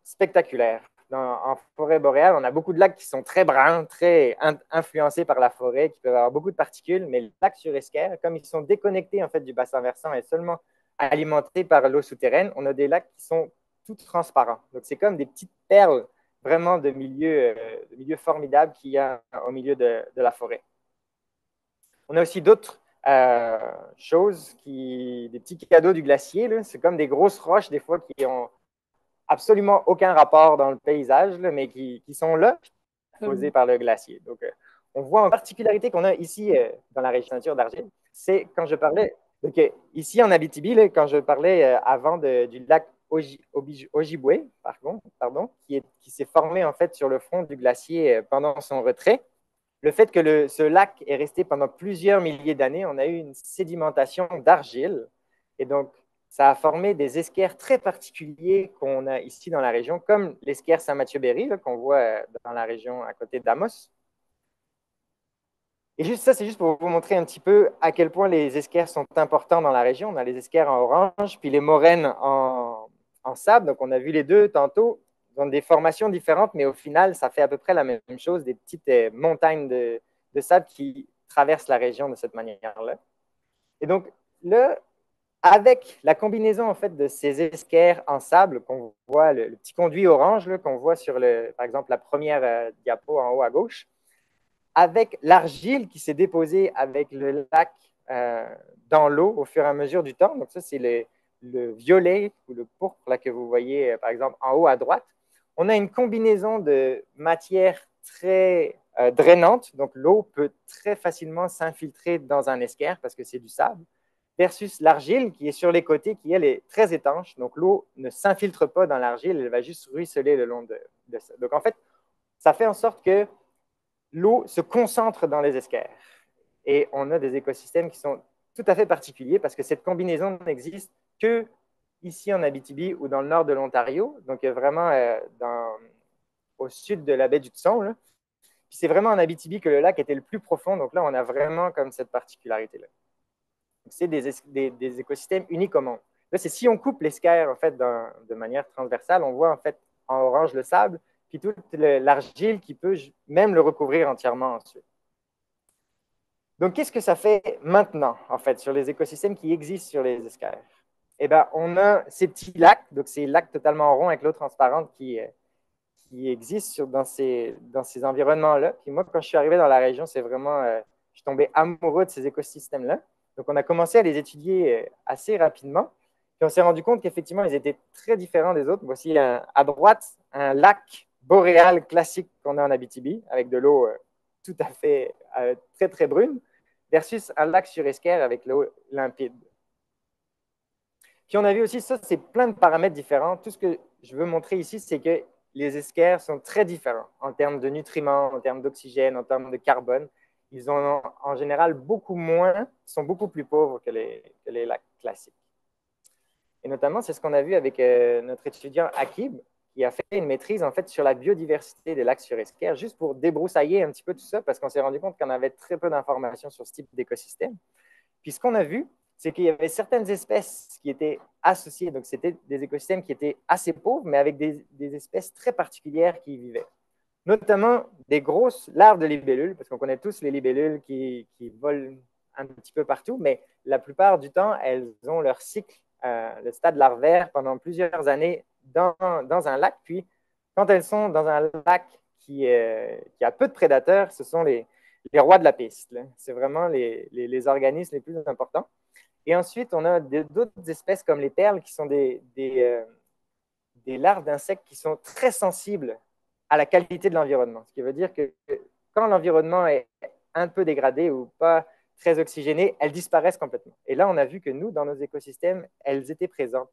spectaculaires. En forêt boréale, on a beaucoup de lacs qui sont très bruns, très influencés par la forêt, qui peuvent avoir beaucoup de particules, mais les lacs sur esquerre, comme ils sont déconnectés en fait, du bassin versant et seulement alimentés par l'eau souterraine, on a des lacs qui sont tout transparents. Donc, c'est comme des petites perles vraiment de milieux formidables qu'il y a au milieu de la forêt. On a aussi d'autres choses, des petits cadeaux du glacier. C'est comme des grosses roches, des fois, qui ont absolument aucun rapport dans le paysage, là, mais qui sont là, posées par le glacier. Donc, on voit une particularité qu'on a ici dans la région nature d'Argile, c'est quand je parlais, donc, ici en Abitibi, là, quand je parlais avant du lac Ojibwe, qui s'est formé en fait sur le front du glacier pendant son retrait. Le fait que ce lac est resté pendant plusieurs milliers d'années, on a eu une sédimentation d'argile. Et donc, ça a formé des esquerres très particuliers qu'on a ici dans la région, comme l'esquerre Saint-Mathieu-Berry, qu'on voit dans la région à côté d'Amos. Et juste ça, c'est juste pour vous montrer un petit peu à quel point les esquerres sont importants dans la région. On a les esquerres en orange, puis les moraines en sable. Donc, on a vu les deux tantôt dans des formations différentes, mais au final, ça fait à peu près la même chose, des petites montagnes de sable qui traversent la région de cette manière-là. Et donc, là, avec la combinaison en fait de ces esquerres en sable qu'on voit, le petit conduit orange qu'on voit sur, par exemple, la première diapo en haut à gauche, avec l'argile qui s'est déposée avec le lac dans l'eau au fur et à mesure du temps. Donc ça, c'est le violet ou le pourpre là, que vous voyez, par exemple, en haut à droite. On a une combinaison de matières très drainante. Donc, l'eau peut très facilement s'infiltrer dans un esquerre parce que c'est du sable, versus l'argile qui est sur les côtés, qui, elle, est très étanche. Donc, l'eau ne s'infiltre pas dans l'argile, elle va juste ruisseler le long de ça. Donc, en fait, ça fait en sorte que l'eau se concentre dans les esquerres. Et on a des écosystèmes qui sont tout à fait particuliers parce que cette combinaison n'existe que ici en Abitibi ou dans le nord de l'Ontario, donc vraiment au sud de la baie du Tson. Là. Puis c'est vraiment en Abitibi que le lac était le plus profond, donc là, on a vraiment comme cette particularité-là. C'est des écosystèmes uniques au monde. Là, c'est si on coupe l'esquerre, en fait, de manière transversale, on voit, en fait, en orange le sable, puis toute l'argile qui peut même le recouvrir entièrement ensuite. Donc, qu'est-ce que ça fait maintenant, en fait, sur les écosystèmes qui existent sur les esquerres? Eh bien, on a ces petits lacs, donc ces lacs totalement ronds avec l'eau transparente qui existent dans ces environnements-là. Puis moi, quand je suis arrivé dans la région, c'est vraiment, je suis tombé amoureux de ces écosystèmes-là. Donc, on a commencé à les étudier assez rapidement. Puis, on s'est rendu compte qu'effectivement, ils étaient très différents des autres. Voici à droite un lac boréal classique qu'on a en Abitibi, avec de l'eau tout à fait très, très brune, versus un lac sur esquerre avec l'eau limpide. Puis, on a vu aussi, ça, c'est plein de paramètres différents. Tout ce que je veux montrer ici, c'est que les esquerres sont très différents en termes de nutriments, en termes d'oxygène, en termes de carbone. Ils ont en général beaucoup moins, sont beaucoup plus pauvres que les lacs classiques. Et notamment, c'est ce qu'on a vu avec notre étudiant Akib, qui a fait une maîtrise en fait sur la biodiversité des lacs sur esquerre, juste pour débroussailler un petit peu tout ça, parce qu'on s'est rendu compte qu'on avait très peu d'informations sur ce type d'écosystème. Puis ce qu'on a vu, c'est qu'il y avait certaines espèces qui étaient associées, donc c'était des écosystèmes qui étaient assez pauvres, mais avec des espèces très particulières qui y vivaient. Notamment des grosses larves de libellules, parce qu'on connaît tous les libellules qui volent un petit peu partout, mais la plupart du temps, elles ont leur cycle, le stade larvaire, pendant plusieurs années dans un lac. Puis, quand elles sont dans un lac qui a peu de prédateurs, ce sont les rois de la piste. C'est vraiment les organismes les plus importants. Et ensuite, on a d'autres espèces comme les perles qui sont des larves d'insectes qui sont très sensibles à la qualité de l'environnement. Ce qui veut dire que quand l'environnement est un peu dégradé ou pas très oxygéné, elles disparaissent complètement. Et là, on a vu que nous, dans nos écosystèmes, elles étaient présentes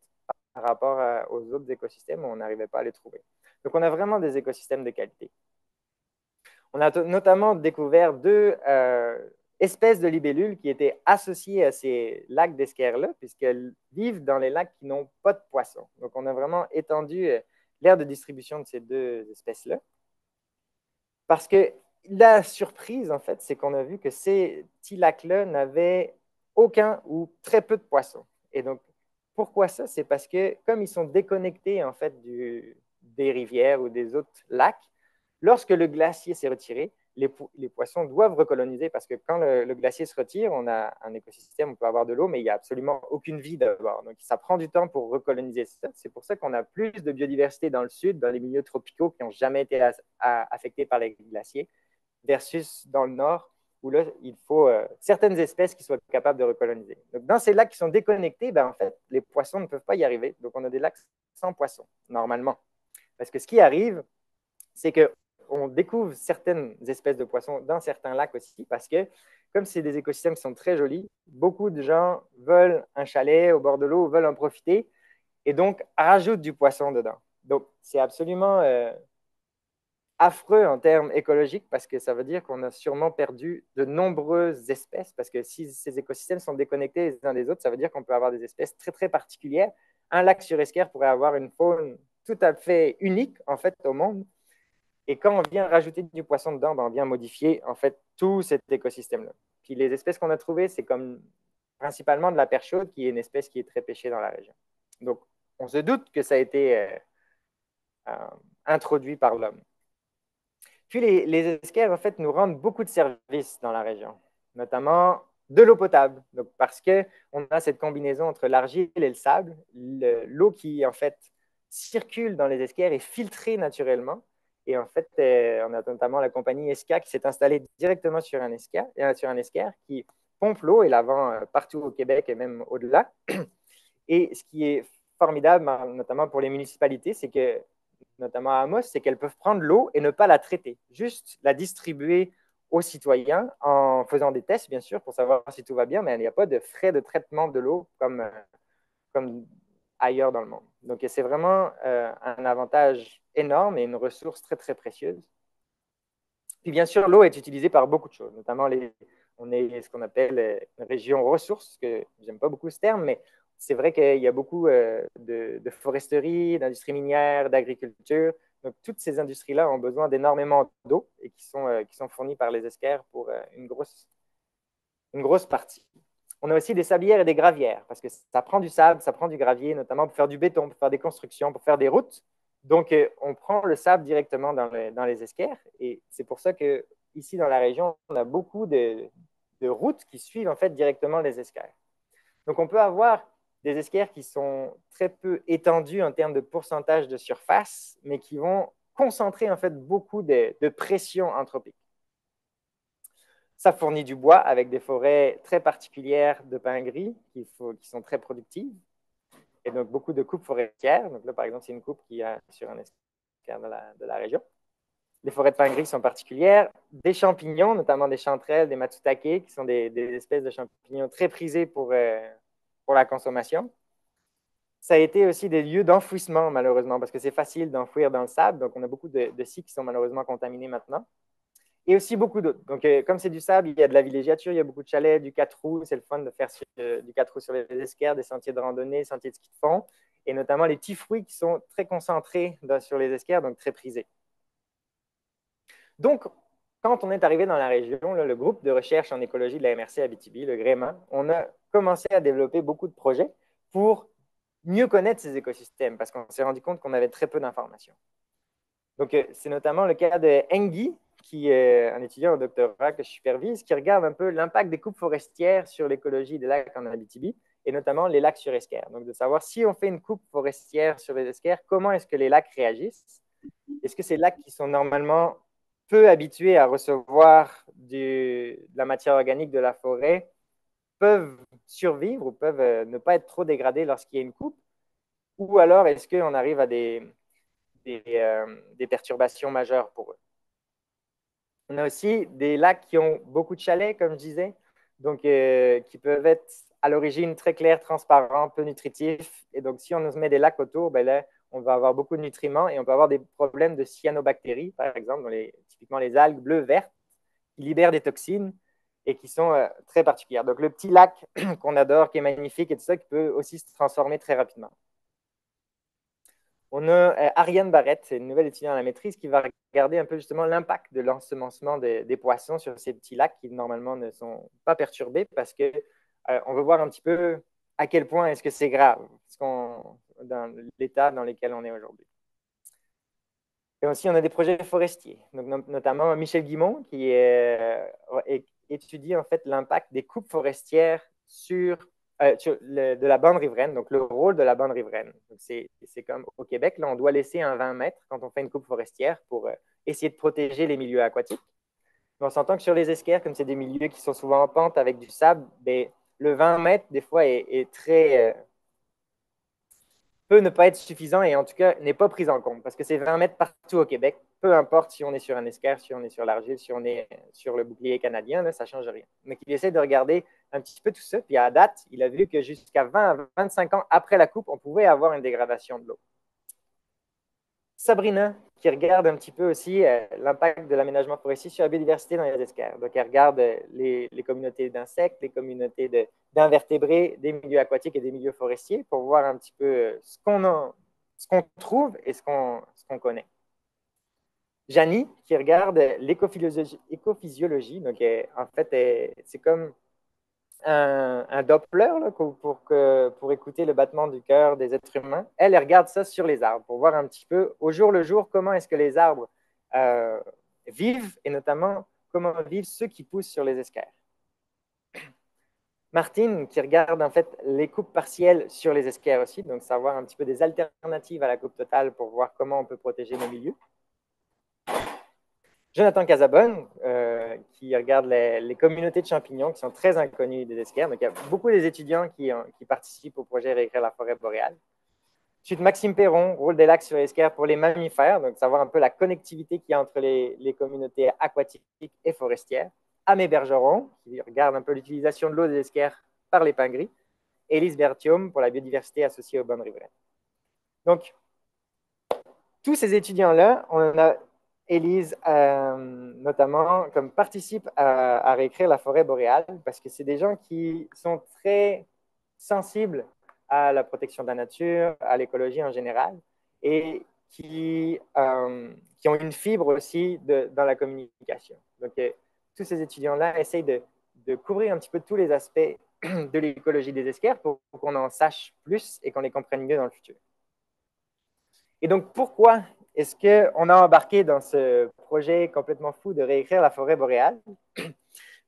par rapport aux autres écosystèmes où on n'arrivait pas à les trouver. Donc, on a vraiment des écosystèmes de qualité. On a notamment découvert deux espèces de libellules qui étaient associées à ces lacs d'esquerre-là, puisqu'elles vivent dans les lacs qui n'ont pas de poissons. Donc, on a vraiment étendu l'aire de distribution de ces deux espèces-là. Parce que la surprise, en fait, c'est qu'on a vu que ces petits lacs-là n'avaient aucun ou très peu de poissons. Et donc, pourquoi ça? C'est parce que, comme ils sont déconnectés, en fait, des rivières ou des autres lacs, lorsque le glacier s'est retiré, les poissons doivent recoloniser parce que quand le glacier se retire, on a un écosystème, on peut avoir de l'eau, mais il n'y a absolument aucune vie d'abord. Donc, ça prend du temps pour recoloniser ça. C'est pour ça qu'on a plus de biodiversité dans le sud, dans les milieux tropicaux qui n'ont jamais été affectés par les glaciers, versus dans le nord, où là, il faut certaines espèces qui soient capables de recoloniser. Donc, dans ces lacs qui sont déconnectés, ben, en fait, les poissons ne peuvent pas y arriver. Donc, on a des lacs sans poissons, normalement. Parce que ce qui arrive, c'est qu'on découvre certaines espèces de poissons dans certains lacs aussi, parce que comme c'est des écosystèmes qui sont très jolis, beaucoup de gens veulent un chalet au bord de l'eau, veulent en profiter, et donc rajoutent du poisson dedans. Donc, c'est absolument affreux en termes écologiques, parce que ça veut dire qu'on a sûrement perdu de nombreuses espèces, parce que si ces écosystèmes sont déconnectés les uns des autres, ça veut dire qu'on peut avoir des espèces très, très particulières. Un lac sur esquerre pourrait avoir une faune tout à fait unique, en fait, au monde. Et quand on vient rajouter du poisson dedans, ben on vient modifier en fait tout cet écosystème-là. Puis les espèces qu'on a trouvées, c'est comme principalement de la perche chaude, qui est une espèce qui est très pêchée dans la région. Donc, on se doute que ça a été introduit par l'homme. Puis les esquerres, en fait, nous rendent beaucoup de services dans la région, notamment de l'eau potable. Donc, parce qu'on a cette combinaison entre l'argile et le sable, l'eau qui, en fait, circule dans les esquerres est filtrée naturellement. Et en fait, on a notamment la compagnie Esca qui s'est installée directement sur un esquerre qui pompe l'eau et la vend partout au Québec et même au-delà. Et ce qui est formidable, notamment pour les municipalités, c'est que, notamment à Amos, c'est qu'elles peuvent prendre l'eau et ne pas la traiter, juste la distribuer aux citoyens en faisant des tests, bien sûr, pour savoir si tout va bien, mais il n'y a pas de frais de traitement de l'eau comme ailleurs dans le monde. Donc, c'est vraiment un avantage énorme et une ressource très, très précieuse. Puis, bien sûr, l'eau est utilisée par beaucoup de choses, notamment on est ce qu'on appelle une région ressource, que j'aime pas beaucoup ce terme, mais c'est vrai qu'il y a beaucoup de foresterie, d'industrie minière, d'agriculture. Donc, toutes ces industries-là ont besoin d'énormément d'eau et qui sont fournies par les esquerres pour une grosse partie. On a aussi des sablières et des gravières, parce que ça prend du sable, ça prend du gravier, notamment pour faire du béton, pour faire des constructions, pour faire des routes. Donc, on prend le sable directement dans les esquerres. Et c'est pour ça qu'ici, dans la région, on a beaucoup de routes qui suivent en fait directement les esquerres. Donc, on peut avoir des esquerres qui sont très peu étendues en termes de pourcentage de surface, mais qui vont concentrer en fait beaucoup de pression anthropique. Ça fournit du bois avec des forêts très particulières de pins gris qui sont très productives. Et donc, beaucoup de coupes forestières. Donc là, par exemple, c'est une coupe qui est sur un esquerre de la région. Les forêts de pins gris sont particulières. Des champignons, notamment des chanterelles, des matsutake, qui sont des espèces de champignons très prisés pour la consommation. Ça a été aussi des lieux d'enfouissement, malheureusement, parce que c'est facile d'enfouir dans le sable. Donc, on a beaucoup de sites qui sont malheureusement contaminés maintenant. Et aussi beaucoup d'autres. Donc, comme c'est du sable, il y a de la villégiature, il y a beaucoup de chalets, du 4 roues. C'est le fun de faire du 4 roues sur les esquerres, des sentiers de randonnée, sentiers de ski de fond, et notamment les petits fruits qui sont très concentrés sur les esquerres, donc très prisés. Donc, quand on est arrivé dans la région, là, le groupe de recherche en écologie de la MRC Abitibi, le GREMA, on a commencé à développer beaucoup de projets pour mieux connaître ces écosystèmes parce qu'on s'est rendu compte qu'on avait très peu d'informations. Donc, c'est notamment le cas de Engi, qui est un étudiant au doctorat que je supervise, qui regarde un peu l'impact des coupes forestières sur l'écologie des lacs en Abitibi, et notamment les lacs sur esquerre. Donc, de savoir si on fait une coupe forestière sur les esquerres, comment est-ce que les lacs réagissent? Est-ce que ces lacs qui sont normalement peu habitués à recevoir de la matière organique de la forêt peuvent survivre ou peuvent ne pas être trop dégradés lorsqu'il y a une coupe? Ou alors est-ce qu'on arrive à des perturbations majeures pour eux? On a aussi des lacs qui ont beaucoup de chalets, comme je disais, donc qui peuvent être à l'origine très clairs, transparents, peu nutritifs. Et donc, si on met des lacs autour, ben là, on va avoir beaucoup de nutriments et on peut avoir des problèmes de cyanobactéries, par exemple, typiquement les algues bleues-vertes, qui libèrent des toxines et qui sont très particulières. Donc, le petit lac qu'on adore, qui est magnifique et tout ça, qui peut aussi se transformer très rapidement. On a Ariane Barrette, c'est une nouvelle étudiante à la maîtrise, qui va regarder un peu justement l'impact de l'ensemencement des poissons sur ces petits lacs qui normalement ne sont pas perturbés parce qu'on veut voir un petit peu à quel point est-ce que c'est grave dans l'état dans lequel on est aujourd'hui. Et aussi, on a des projets forestiers, donc, notamment Michel Guimond qui étudie en fait l'impact des coupes forestières sur de la bande riveraine, donc le rôle de la bande riveraine. C'est comme au Québec, là, on doit laisser un 20 mètres quand on fait une coupe forestière pour essayer de protéger les milieux aquatiques. Mais on s'entend que sur les esquerres, comme c'est des milieux qui sont souvent en pente avec du sable, ben, le 20 mètres, des fois, est très peut ne pas être suffisant et en tout cas n'est pas pris en compte parce que c'est 20 mètres partout au Québec, peu importe si on est sur un esquerre, si on est sur l'argile, si on est sur le bouclier canadien, là, ça ne change rien. Mais qu'il essaie de regarder un petit peu tout ça, puis à date, il a vu que jusqu'à 20 à 25 ans après la coupe, on pouvait avoir une dégradation de l'eau. Sabrina, qui regarde un petit peu aussi l'impact de l'aménagement forestier sur la biodiversité dans les esquerres. Donc, elle regarde les communautés d'insectes, les communautés d'invertébrés, des milieux aquatiques et des milieux forestiers pour voir un petit peu ce qu'on trouve et ce qu'on connaît. Janie, qui regarde l'écophysiologie. Donc, en fait, c'est comme un Doppler là, pour écouter le battement du cœur des êtres humains. Elle regarde ça sur les arbres pour voir un petit peu au jour le jour comment est-ce que les arbres vivent et notamment comment vivent ceux qui poussent sur les esquerres. Martine qui regarde en fait les coupes partielles sur les esquerres aussi, donc savoir un petit peu des alternatives à la coupe totale pour voir comment on peut protéger nos milieux. Jonathan Casabonne, qui regarde les communautés de champignons qui sont très inconnues des esquerres. Donc, il y a beaucoup des étudiants qui participent au projet Réécrire la forêt boréale. Ensuite, Maxime Perron, rôle des lacs sur les esquerres pour les mammifères, donc savoir un peu la connectivité qu'il y a entre les communautés aquatiques et forestières. Amé Bergeron, qui regarde un peu l'utilisation de l'eau des esquerres par les pins gris. Élise Bertium pour la biodiversité associée aux bandes riveraines. Donc, tous ces étudiants-là, on a Élise, notamment, comme participe à réécrire la forêt boréale, parce que c'est des gens qui sont très sensibles à la protection de la nature, à l'écologie en général, et qui ont une fibre aussi dans la communication. Donc, tous ces étudiants-là essayent de couvrir un petit peu tous les aspects de l'écologie des esquerres pour qu'on en sache plus et qu'on les comprenne mieux dans le futur. Et donc, pourquoi est-ce qu'on a embarqué dans ce projet complètement fou de réécrire la forêt boréale?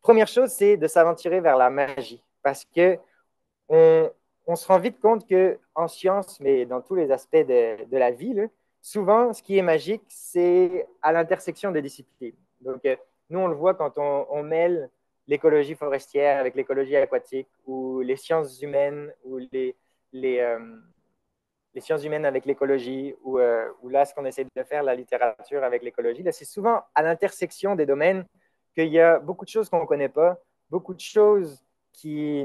Première chose, c'est de s'aventurer vers la magie, parce qu'on se rend vite compte qu'en science, mais dans tous les aspects de la vie, là, souvent, ce qui est magique, c'est à l'intersection des disciplines. Donc, nous, on le voit quand on mêle l'écologie forestière avec l'écologie aquatique, ou les sciences humaines, ou les sciences humaines avec l'écologie, ou là, ce qu'on essaie de faire, la littérature avec l'écologie. C'est souvent à l'intersection des domaines qu'il y a beaucoup de choses qu'on ne connaît pas, beaucoup de choses qui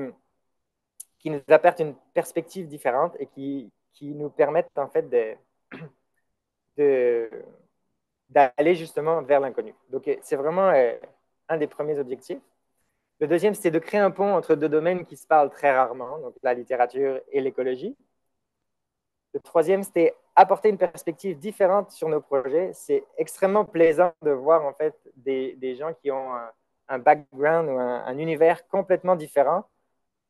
nous apportent une perspective différente et qui nous permettent en fait d'aller justement vers l'inconnu. Donc, c'est vraiment un des premiers objectifs. Le deuxième, c'est de créer un pont entre deux domaines qui se parlent très rarement, donc la littérature et l'écologie. Le troisième, c'était apporter une perspective différente sur nos projets. C'est extrêmement plaisant de voir en fait des gens qui ont un background ou un univers complètement différent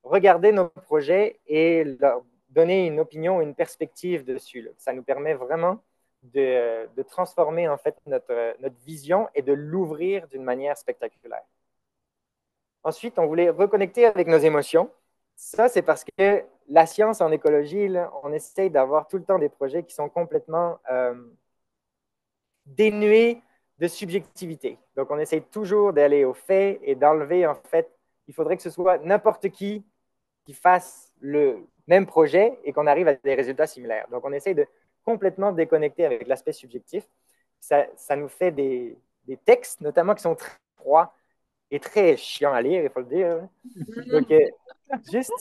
regarder nos projets et leur donner une opinion, une perspective dessus. Là. Ça nous permet vraiment de transformer en fait notre vision et de l'ouvrir d'une manière spectaculaire. Ensuite, on voulait reconnecter avec nos émotions. Ça, c'est parce que la science en écologie, là, on essaye d'avoir tout le temps des projets qui sont complètement dénués de subjectivité. Donc, on essaye toujours d'aller aux faits et d'enlever, en fait, il faudrait que ce soit n'importe qui fasse le même projet et qu'on arrive à des résultats similaires. Donc, on essaye de complètement déconnecter avec l'aspect subjectif. Ça nous fait des textes, notamment, qui sont très froids et très chiants à lire, il faut le dire. Donc, juste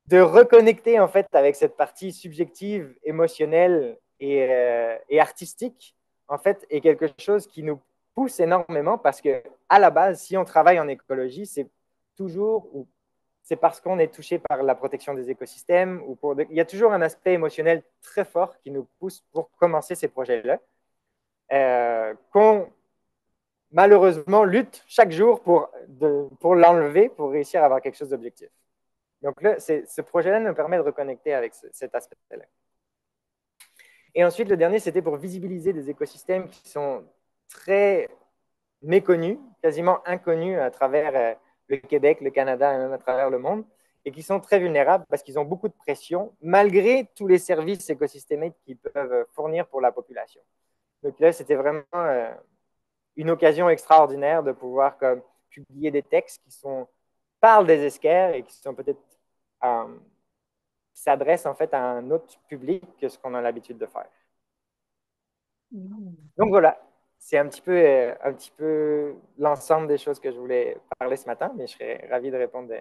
de reconnecter, en fait, avec cette partie subjective, émotionnelle et artistique, en fait, est quelque chose qui nous pousse énormément parce que, à la base, si on travaille en écologie, c'est toujours ou c'est parce qu'on est touché par la protection des écosystèmes il y a toujours un aspect émotionnel très fort qui nous pousse pour commencer ces projets-là, qu'on malheureusement lutte chaque jour pour l'enlever, pour réussir à avoir quelque chose d'objectif. Donc là, ce projet-là nous permet de reconnecter avec cet aspect-là. Et ensuite, le dernier, c'était pour visibiliser des écosystèmes qui sont très méconnus, quasiment inconnus à travers le Québec, le Canada et même à travers le monde, et qui sont très vulnérables parce qu'ils ont beaucoup de pression, malgré tous les services écosystémiques qu'ils peuvent fournir pour la population. Donc là, c'était vraiment une occasion extraordinaire de pouvoir publier des textes qui parlent des esquerres et qui sont peut-être qui s'adressent en fait à un autre public que ce qu'on a l'habitude de faire. Donc voilà, c'est un petit peu l'ensemble des choses que je voulais parler ce matin, mais je serais ravi de répondre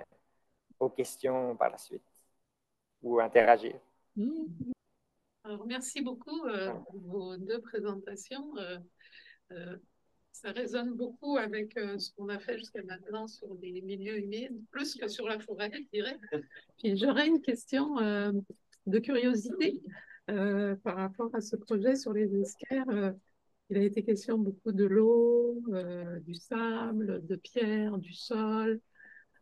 aux questions par la suite ou interagir. Alors, merci beaucoup pour vos deux présentations. Ça résonne beaucoup avec ce qu'on a fait jusqu'à maintenant sur les milieux humides, plus que sur la forêt, je dirais. Puis j'aurais une question de curiosité par rapport à ce projet sur les esquerres. Il a été question beaucoup de l'eau, du sable, de pierre, du sol,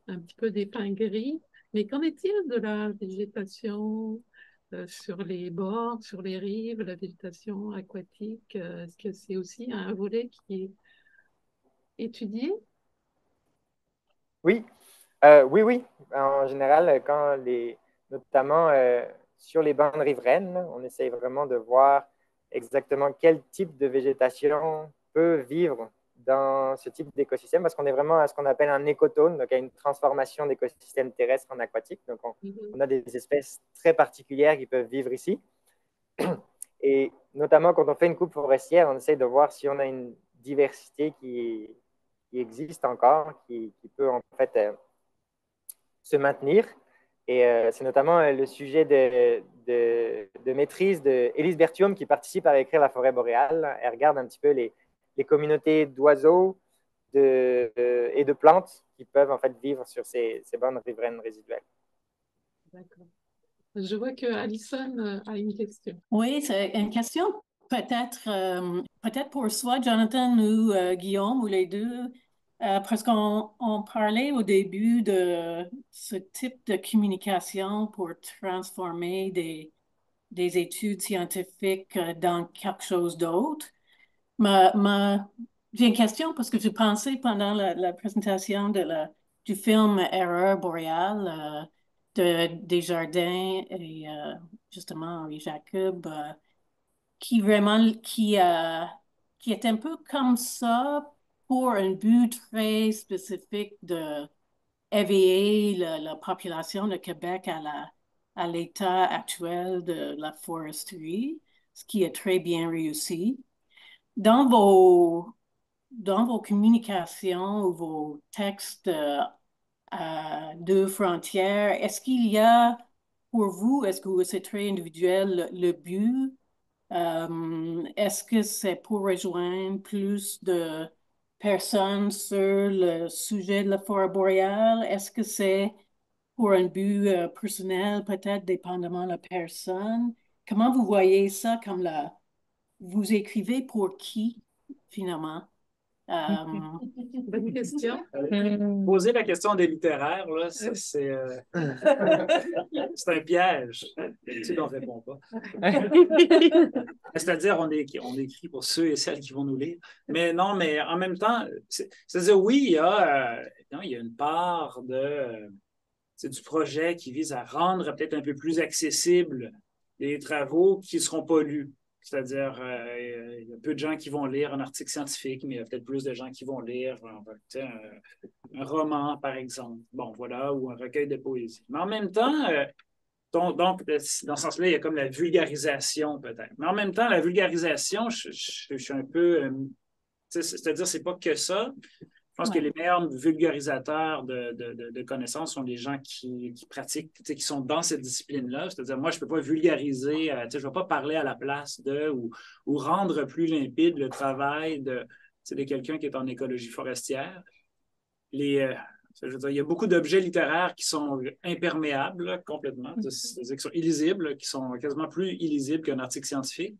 un petit peu des pins gris. Mais qu'en est-il de la végétation sur les bords, sur les rives, la végétation aquatique? Est-ce que c'est aussi un volet qui est étudié? Oui, oui. En général, notamment sur les bandes riveraines, on essaye vraiment de voir exactement quel type de végétation peut vivre dans ce type d'écosystème, parce qu'on est vraiment à ce qu'on appelle un écotone, donc à une transformation d'écosystèmes terrestres en aquatiques. Donc, on a des espèces très particulières qui peuvent vivre ici. Et notamment, quand on fait une coupe forestière, on essaye de voir si on a une diversité qui existe encore, qui peut en fait se maintenir. Et c'est notamment le sujet de maîtrise d'Élise Berthiaume qui participe à écrire La forêt boréale. Elle regarde un petit peu les communautés d'oiseaux et de plantes qui peuvent en fait vivre sur ces bandes riveraines résiduelles. D'accord. Je vois que Alison a une question. Oui, c'est une question peut-être pour soit Jonathan ou Guillaume ou les deux, parce qu'on parlait au début de ce type de communication pour transformer des études scientifiques dans quelque chose d'autre. J'ai une question parce que j'ai pensé pendant la présentation du film Erreur boréale de Desjardins et justement Henri Jacob, qui est un peu comme ça pour un but très spécifique de éveiller la population de Québec à l'état actuel de la foresterie, ce qui est très bien réussi. Dans vos communications ou vos textes à deux frontières, est-ce qu'il y a pour vous, est-ce que c'est très individuel le but? Est-ce que c'est pour rejoindre plus de personnes sur le sujet de la forêt boréale? Est-ce que c'est pour un but personnel, peut-être dépendamment de la personne? comment vous voyez ça comme vous écrivez pour qui, finalement? Bonne question. Poser la question des littéraires, là, c'est un piège. D'habitude, on ne répond pas. C'est-à-dire, on écrit pour ceux et celles qui vont nous lire. Mais non, mais en même temps, c'est-à-dire, oui, il y a une part du projet qui vise à rendre peut-être un peu plus accessibles les travaux qui ne seront pas lus. C'est-à-dire, il y a peu de gens qui vont lire un article scientifique, mais il y a peut-être plus de gens qui vont lire un roman, par exemple. Bon, voilà, ou un recueil de poésie. Mais en même temps, donc, dans ce sens-là, il y a comme la vulgarisation, peut-être. Mais en même temps, la vulgarisation, je suis un peu... c'est-à-dire, c'est pas que ça. Je pense que les meilleurs vulgarisateurs de connaissances sont les gens qui pratiquent, qui sont dans cette discipline-là. C'est-à-dire, moi, je ne peux pas vulgariser, je ne vais pas parler à la place ou rendre plus limpide le travail de quelqu'un qui est en écologie forestière. Je veux dire, il y a beaucoup d'objets littéraires qui sont imperméables là, complètement, c'est-à-dire qui sont illisibles, qui sont quasiment plus illisibles qu'un article scientifique.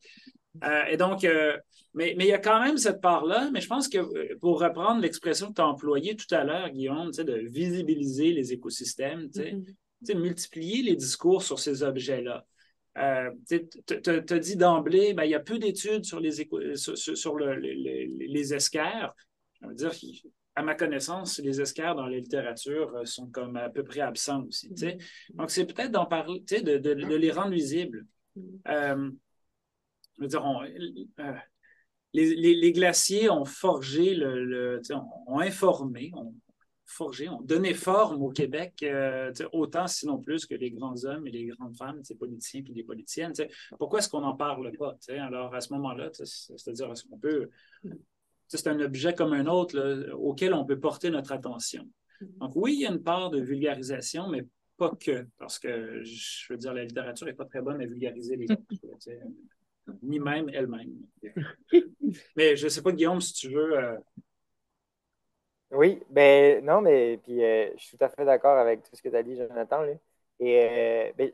Et donc, mais il y a quand même cette part-là, mais je pense que pour reprendre l'expression que tu as employée tout à l'heure, Guillaume, de visibiliser les écosystèmes, multiplier les discours sur ces objets-là. Tu as dit d'emblée, ben, il y a peu d'études sur les esquerres. Je veux dire, à ma connaissance, les esquerres dans la littérature sont comme à peu près absents aussi. Donc, c'est peut-être d'en parler, de les rendre visibles. Je veux dire, les glaciers ont forgé, ont informé, ont donné forme au Québec, autant sinon plus que les grands hommes et les grandes femmes, politiciens et les politiciennes. Pourquoi est-ce qu'on n'en parle pas? Alors, à ce moment-là, c'est-à-dire, est-ce qu'on peut... C'est un objet comme un autre là, auquel on peut porter notre attention. Donc, oui, il y a une part de vulgarisation, mais pas que, parce que, je veux dire, la littérature n'est pas très bonne à vulgariser les autres. Ni même elle-même. Mais je ne sais pas, Guillaume, si tu veux... Oui, ben non, mais puis je suis tout à fait d'accord avec tout ce que tu as dit, Jonathan. Là. Et ben,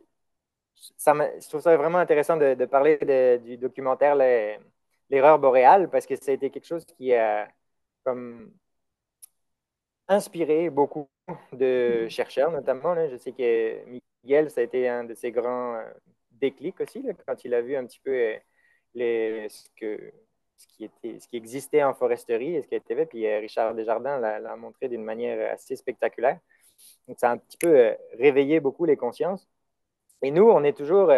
je trouve ça vraiment intéressant de parler du documentaire L'erreur boréale, parce que ça a été quelque chose qui a comme inspiré beaucoup de chercheurs, notamment. Là. Je sais que Miguel, ça a été un de ses grands déclics aussi, là, quand il a vu un petit peu ce qui existait en foresterie et ce qui a été fait. Puis Richard Desjardins l'a montré d'une manière assez spectaculaire. Donc, ça a un petit peu réveillé beaucoup les consciences. Et nous, on est toujours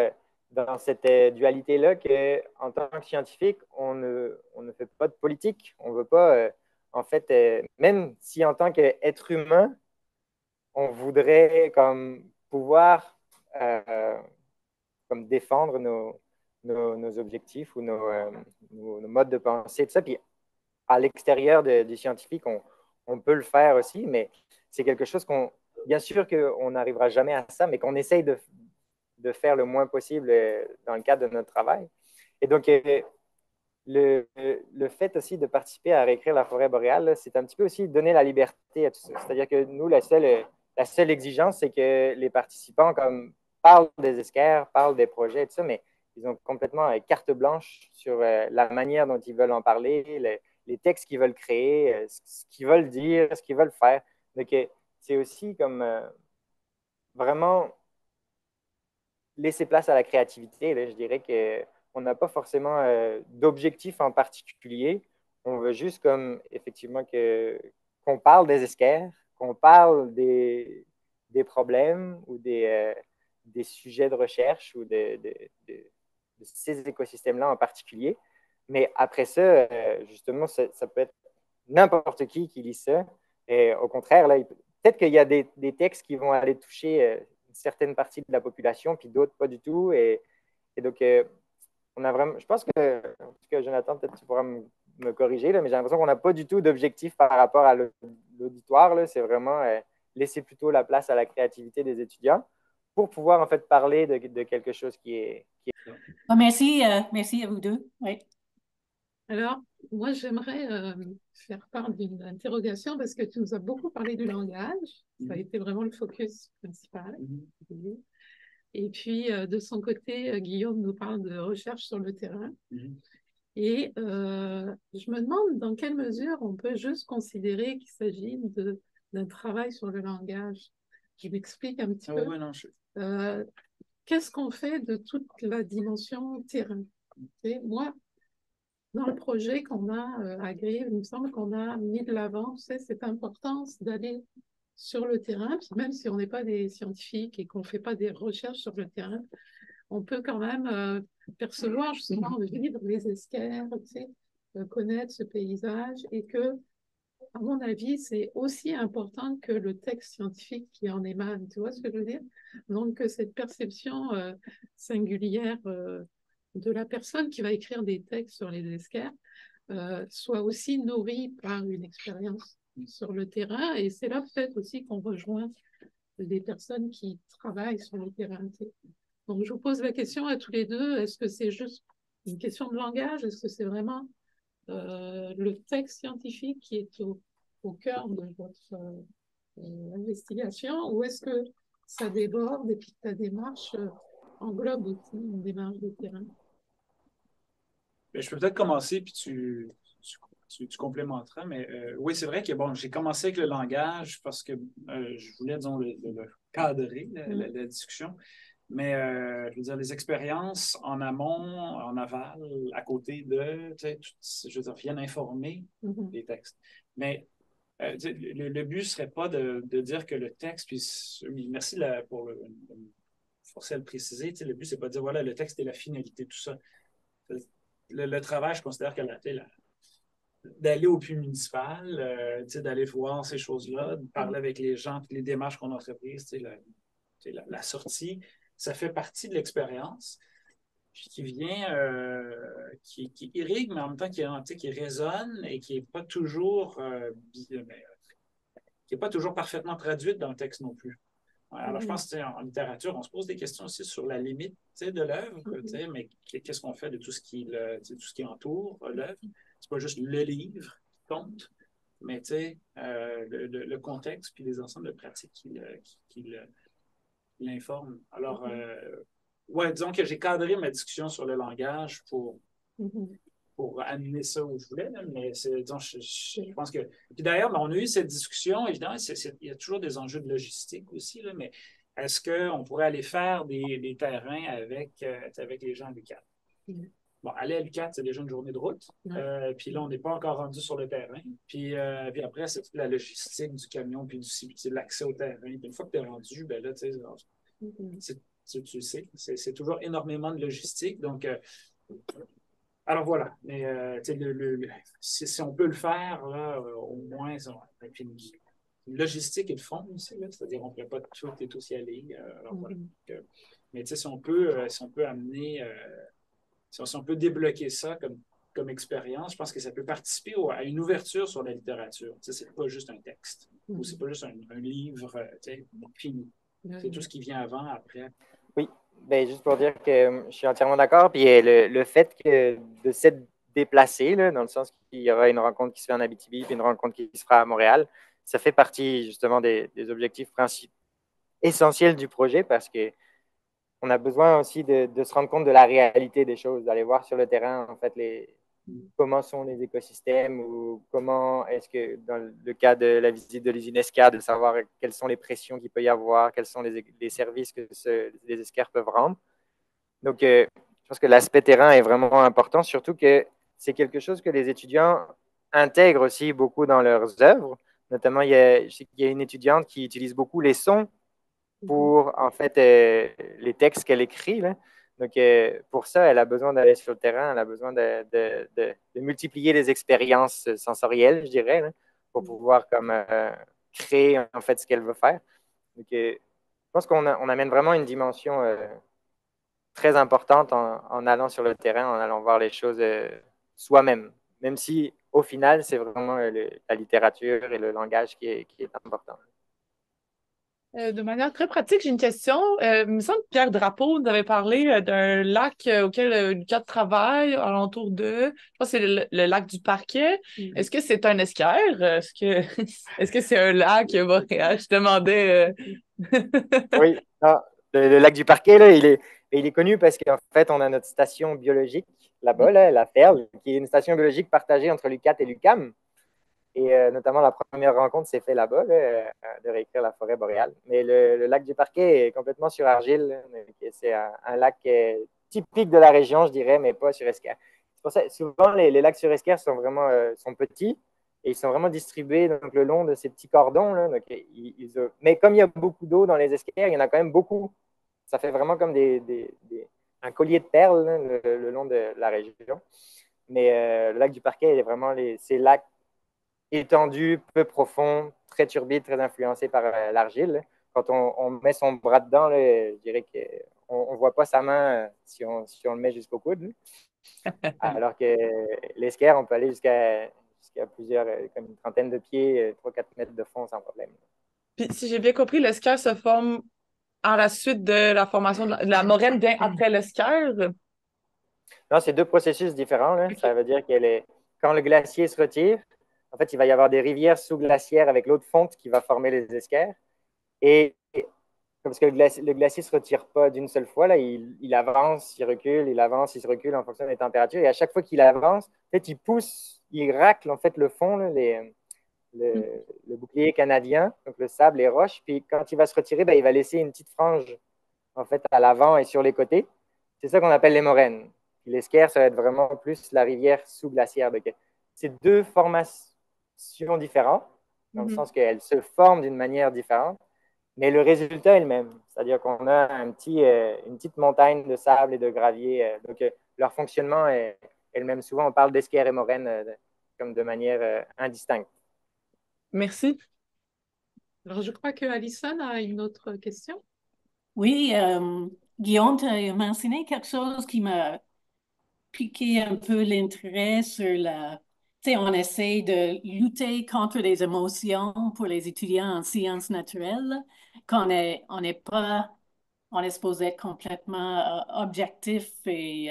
dans cette dualité-là qu'en tant que scientifique, on ne fait pas de politique. On ne veut pas, en fait, même si en tant qu'être humain, on voudrait comme pouvoir comme défendre nos objectifs ou nos modes de pensée, tout ça. Puis à l'extérieur du scientifique, on peut le faire aussi, mais c'est quelque chose bien sûr qu'on n'arrivera jamais à ça, mais qu'on essaye de faire le moins possible dans le cadre de notre travail. Et donc, le fait aussi de participer à réécrire la forêt boréale, c'est un petit peu aussi donner la liberté à tout ça. C'est-à-dire que nous, la seule exigence, c'est que les participants parlent des esquerres, parlent des projets et tout ça, mais ils ont complètement carte blanche sur la manière dont ils veulent en parler, les textes qu'ils veulent créer, ce qu'ils veulent dire, ce qu'ils veulent faire. Donc, c'est aussi comme vraiment laisser place à la créativité. Là. Je dirais qu'on n'a pas forcément d'objectif en particulier. On veut juste comme effectivement qu'on parle des esquerres, qu'on parle des problèmes ou des sujets de recherche ou de ces écosystèmes-là en particulier. Mais après ça, justement, ça peut être n'importe qui lit ça. Et au contraire, là, peut-être qu'il y a des textes qui vont aller toucher une certaine partie de la population, puis d'autres pas du tout. Et donc, on a vraiment, je pense que, en tout cas, Jonathan, peut-être tu pourras me corriger, là, mais j'ai l'impression qu'on n'a pas du tout d'objectif par rapport à l'auditoire. C'est vraiment laisser plutôt la place à la créativité des étudiants pour pouvoir en fait parler de quelque chose qui est... Merci, merci à vous deux. Oui. Alors, moi, j'aimerais faire part d'une interrogation parce que tu nous as beaucoup parlé du langage. Ça a été vraiment le focus principal. Et puis, de son côté, Guillaume nous parle de recherche sur le terrain. Mhm. Et je me demande dans quelle mesure on peut juste considérer qu'il s'agit d'un travail sur le langage. Je m'explique un petit Ah peu. ouais, non, Qu'est-ce qu'on fait de toute la dimension terrain? Et moi, dans le projet qu'on a à Grive, il me semble qu'on a mis de l'avant, tu sais, cette importance d'aller sur le terrain, puis même si on n'est pas des scientifiques et qu'on ne fait pas des recherches sur le terrain, on peut quand même percevoir justement, vivre les esquerres, tu sais, connaître ce paysage et que, à mon avis, c'est aussi important que le texte scientifique qui en émane. Tu vois ce que je veux dire? Donc, que cette perception singulière de la personne qui va écrire des textes sur les esquerres soit aussi nourrie par une expérience sur le terrain. Et c'est là peut-être aussi qu'on rejoint des personnes qui travaillent sur le terrain. Tu sais. Donc, je vous pose la question à tous les deux, est-ce que c'est juste une question de langage? Est-ce que c'est vraiment le texte scientifique qui est au cœur de votre investigation ou est-ce que ça déborde et puis que ta démarche englobe aussi une démarche de terrain? Ben, je peux peut-être commencer, puis tu complémenteras, mais oui, c'est vrai que bon, j'ai commencé avec le langage parce que je voulais, disons, le cadrer, la discussion. Mais je veux dire, les expériences en amont, en aval, à côté de, tu sais, je veux dire, viennent informer les textes. Mais tu sais, le but ne serait pas de dire que le texte, puis merci pour forcer à le préciser, tu sais, le but, c'est pas de dire, voilà, le texte est la finalité, tout ça. Le travail, je considère que d'aller au puits municipal, d'aller voir ces choses-là, de parler avec les gens, les démarches qu'on a entreprises, la sortie, ça fait partie de l'expérience qui vient, qui irrigue, mais en même temps qui résonne et qui n'est pas toujours qui est pas toujours parfaitement traduite dans le texte non plus. Alors, je pense qu'en littérature, on se pose des questions aussi sur la limite de l'œuvre, mais qu'est-ce qu'on fait de tout ce tout ce qui entoure l'œuvre? C'est pas juste le livre qui compte, mais le contexte puis les ensembles de pratiques qui l'informent. Alors, ouais, disons que j'ai cadré ma discussion sur le langage pour amener ça où je voulais, là, mais disons, je pense que. Puis d'ailleurs, on a eu cette discussion, évidemment, il y a toujours des enjeux de logistique aussi, là, mais est-ce qu'on pourrait aller faire des terrains avec les gens à l'UQAT? Bon, aller à l'UQAT, c'est déjà une journée de route. Puis là, on n'est pas encore rendu sur le terrain. Puis après, c'est toute la logistique du camion, puis l'accès au terrain. Puis une fois que tu es rendu, ben là, tu sais, c'est toujours énormément de logistique. Donc, alors voilà, mais si on peut le faire, là, au moins, puis une logistique et le fond aussi, c'est-à-dire on ne pourrait pas tout et tous y aller. Alors, voilà. Mais si on peut amener, si on peut débloquer ça comme expérience, je pense que ça peut participer à une ouverture sur la littérature. C'est pas juste un texte, ou c'est pas juste un livre fini. C'est tout ce qui vient avant, après. Oui, ben, juste pour dire que je suis entièrement d'accord. Puis le fait que de s'être déplacé, là, dans le sens qu'il y aura une rencontre qui se fait en Abitibi, puis une rencontre qui se fera à Montréal, ça fait partie justement des objectifs principaux essentiels du projet parce que on a besoin aussi de se rendre compte de la réalité des choses, d'aller voir sur le terrain, en fait, comment sont les écosystèmes ou comment est-ce que, dans le cas de la visite de l'usine ESCAR, de savoir quelles sont les pressions qu'il peut y avoir, quels sont les services que les escars peuvent rendre. Donc, je pense que l'aspect terrain est vraiment important, surtout que c'est quelque chose que les étudiants intègrent aussi beaucoup dans leurs œuvres. Notamment, je sais qu'il y a une étudiante qui utilise beaucoup les sons pour, en fait, les textes qu'elle écrit. Là. Donc, pour ça, elle a besoin d'aller sur le terrain, elle a besoin de multiplier les expériences sensorielles, je dirais, là, pour pouvoir comme, créer, en fait, ce qu'elle veut faire. Donc, je pense qu'on amène vraiment une dimension très importante en allant sur le terrain, en allant voir les choses soi-même, même si, au final, c'est vraiment la littérature et le langage qui est important. De manière très pratique, j'ai une question. Il me semble que Pierre Drapeau nous avait parlé d'un lac auquel l'UQAT travaille alentour de, je pense que c'est le lac du Parquet. Est-ce que c'est un esquerre? Est-ce que c'est un lac boréal? Je demandais. Oui, non, le lac du Parquet, là, il est connu parce qu'en fait, on a notre station biologique là-bas, là, la Perle, qui est une station biologique partagée entre l'UQAT et l'UQAM. Et notamment, la première rencontre s'est faite là-bas, là, de réécrire la forêt boréale. Mais le lac du Parquet est complètement sur argile. Là. C'est un lac typique de la région, je dirais, mais pas sur esquerre. C'est pour ça souvent, les lacs sur esquerre sont vraiment sont petits et ils sont vraiment distribués donc, le long de ces petits cordons. Là. Donc, mais comme il y a beaucoup d'eau dans les esquerres, il y en a quand même beaucoup. Ça fait vraiment comme un collier de perles là, le long de la région. Mais le lac du Parquet est vraiment ces lacs étendu, peu profond, très turbide, très influencé par l'argile. Quand on met son bras dedans, là, je dirais qu'on ne voit pas sa main si on le met jusqu'au coude. Alors que l'esquerre, on peut aller jusqu'à plusieurs, comme une trentaine de pieds, 3-4 mètres de fond sans problème. Puis, si j'ai bien compris, l'esquerre se forme à la suite de la formation de la moraine vient après l'esquerre. Non, c'est deux processus différents. Là. Okay. Ça veut dire que quand le glacier se retire, en fait, il va y avoir des rivières sous-glaciaires avec l'eau de fonte qui va former les esquerres. Et parce que le glacier ne se retire pas d'une seule fois, là, il avance, il recule, il avance, il se recule en fonction des températures. Et à chaque fois qu'il avance, en fait, il pousse, il racle en fait, le fond, là, le bouclier canadien, donc le sable, les roches. Puis quand il va se retirer, ben, il va laisser une petite frange en fait, à l'avant et sur les côtés. C'est ça qu'on appelle les moraines. L'esquerre, ça va être vraiment plus la rivière sous-glaciaire. C'est deux formations différentes, dans le sens qu'elles se forment d'une manière différente, mais le résultat est le même. C'est-à-dire qu'on a une petite montagne de sable et de gravier. Donc, leur fonctionnement est le même. Souvent, on parle d'esquerre et moraine comme de manière indistincte. Merci. Alors, je crois que Alison a une autre question. Oui, Guillaume, tu as mentionné quelque chose qui m'a piqué un peu l'intérêt sur la... Tu sais, on essaie de lutter contre les émotions pour les étudiants en sciences naturelles, on n'est pas... On est supposé être complètement objectif et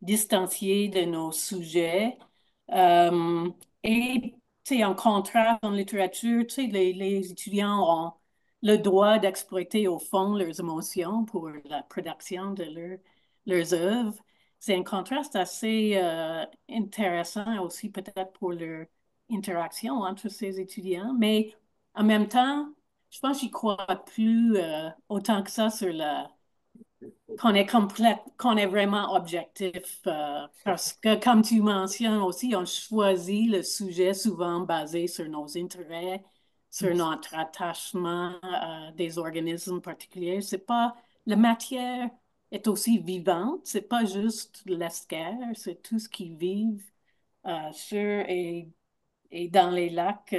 distancié de nos sujets. Euh, et en contraste, en littérature, les étudiants ont le droit d'exploiter au fond leurs émotions pour la production de leurs œuvres. C'est un contraste assez intéressant aussi peut-être pour leur interaction entre ces étudiants, mais en même temps, je pense que j'y crois plus autant que ça sur qu'on est vraiment objectif. Parce que, comme tu mentionnes aussi, on choisit le sujet souvent basé sur nos intérêts, sur notre attachement à des organismes particuliers. C'est pas, la matière est aussi vivante, c'est pas juste l'esquerre, c'est tout ce qui vit sur et dans les lacs,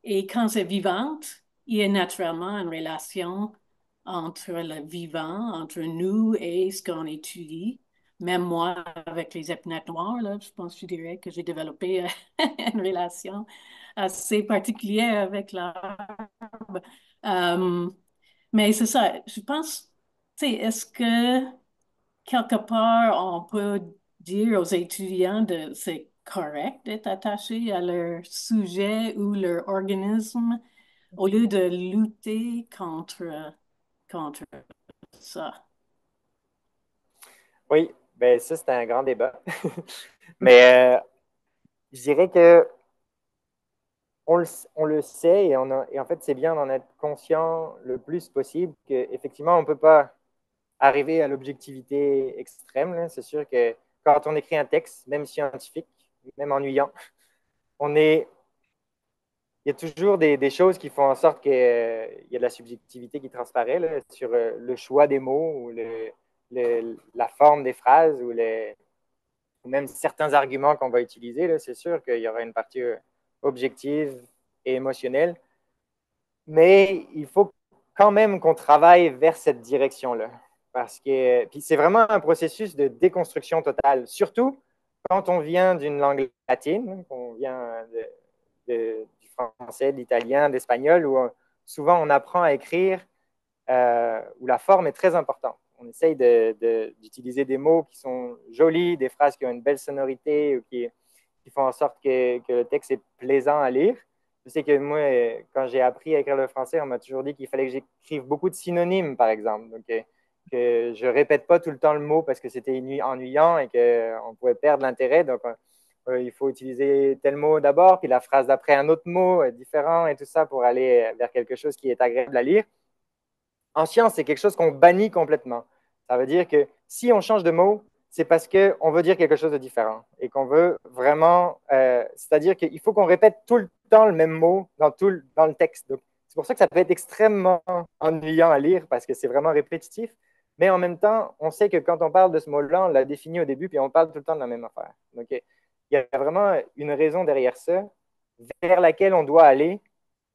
et quand c'est vivante, il y a naturellement une relation entre le vivant, entre nous et ce qu'on étudie. Même moi, avec les épinards noirs, là, je pense que je dirais que j'ai développé une relation assez particulière avec l'arbre. Euh, mais c'est ça, je pense, tu sais, est-ce que quelque part, on peut dire aux étudiants de c'est correct d'être attaché à leur sujet ou leur organisme au lieu de lutter contre ça. Oui, ben ça, c'est un grand débat. Mais je dirais que on le sait et en fait, c'est bien d'en être conscient le plus possible qu'effectivement, on ne peut pas arriver à l'objectivité extrême. C'est sûr que quand on écrit un texte, même scientifique, même ennuyant, il y a toujours des choses qui font en sorte qu'il y a de la subjectivité qui transparaît là, sur le choix des mots ou la forme des phrases ou même certains arguments qu'on va utiliser. C'est sûr qu'il y aura une partie objective et émotionnelle, mais il faut quand même qu'on travaille vers cette direction-là. Parce que puis c'est vraiment un processus de déconstruction totale, surtout quand on vient d'une langue latine, qu'on vient du français, de l'italien, d'espagnol, où souvent on apprend à écrire, où la forme est très importante. On essaye d'utiliser des mots qui sont jolis, des phrases qui ont une belle sonorité, ou qui font en sorte que le texte est plaisant à lire. Je sais que moi, quand j'ai appris à écrire le français, on m'a toujours dit qu'il fallait que j'écrive beaucoup de synonymes, par exemple. Donc, que je répète pas tout le temps le mot parce que c'était ennuyant et qu'on pouvait perdre l'intérêt. Donc, il faut utiliser tel mot d'abord, puis la phrase d'après un autre mot différent et tout ça pour aller vers quelque chose qui est agréable à lire. En science, c'est quelque chose qu'on bannit complètement. Ça veut dire que si on change de mot, c'est parce qu'on veut dire quelque chose de différent et qu'on veut vraiment, c'est-à-dire qu'il faut qu'on répète tout le temps le même mot dans le texte. Donc, c'est pour ça que ça peut être extrêmement ennuyant à lire parce que c'est vraiment répétitif. Mais en même temps, on sait que quand on parle de ce mot-là, on l'a défini au début, puis on parle tout le temps de la même affaire. Donc, il y a vraiment une raison derrière ça, vers laquelle on doit aller,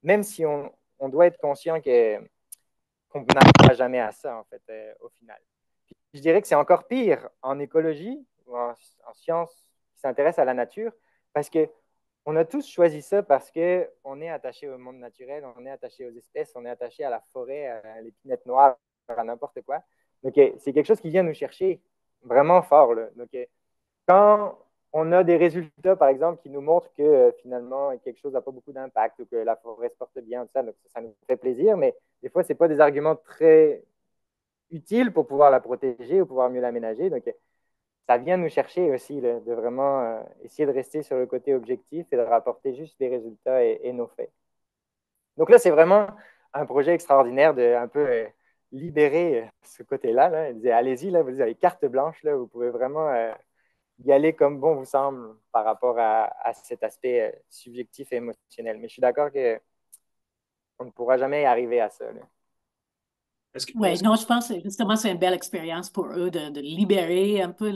même si on doit être conscient qu'on n'arrivera jamais à ça, en fait, au final. Puis, je dirais que c'est encore pire en écologie ou en sciences qui s'intéressent à la nature, parce qu'on a tous choisi ça parce qu'on est attaché au monde naturel, on est attaché aux espèces, on est attaché à la forêt, à l'épinette noire, à n'importe quoi. Donc, c'est quelque chose qui vient nous chercher vraiment fort. Là. Donc, quand on a des résultats, par exemple, qui nous montrent que finalement, quelque chose n'a pas beaucoup d'impact ou que la forêt se porte bien, tout ça, donc ça nous fait plaisir, mais des fois, ce n'est pas des arguments très utiles pour pouvoir la protéger ou pouvoir mieux l'aménager. Donc, ça vient nous chercher aussi là, de vraiment essayer de rester sur le côté objectif et de rapporter juste les résultats et nos faits. Donc là, c'est vraiment un projet extraordinaire de un peu libérer ce côté-là. Là. Il disait, allez-y, là, vous avez carte blanche, là, vous pouvez vraiment y aller comme bon vous semble par rapport à cet aspect subjectif et émotionnel. Mais je suis d'accord qu'on ne pourra jamais arriver à ça. Oui, non, je pense que justement, c'est une belle expérience pour eux de libérer un peu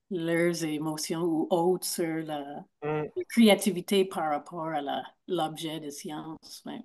leurs émotions ou autres sur la créativité par rapport à l'objet de science. Ouais.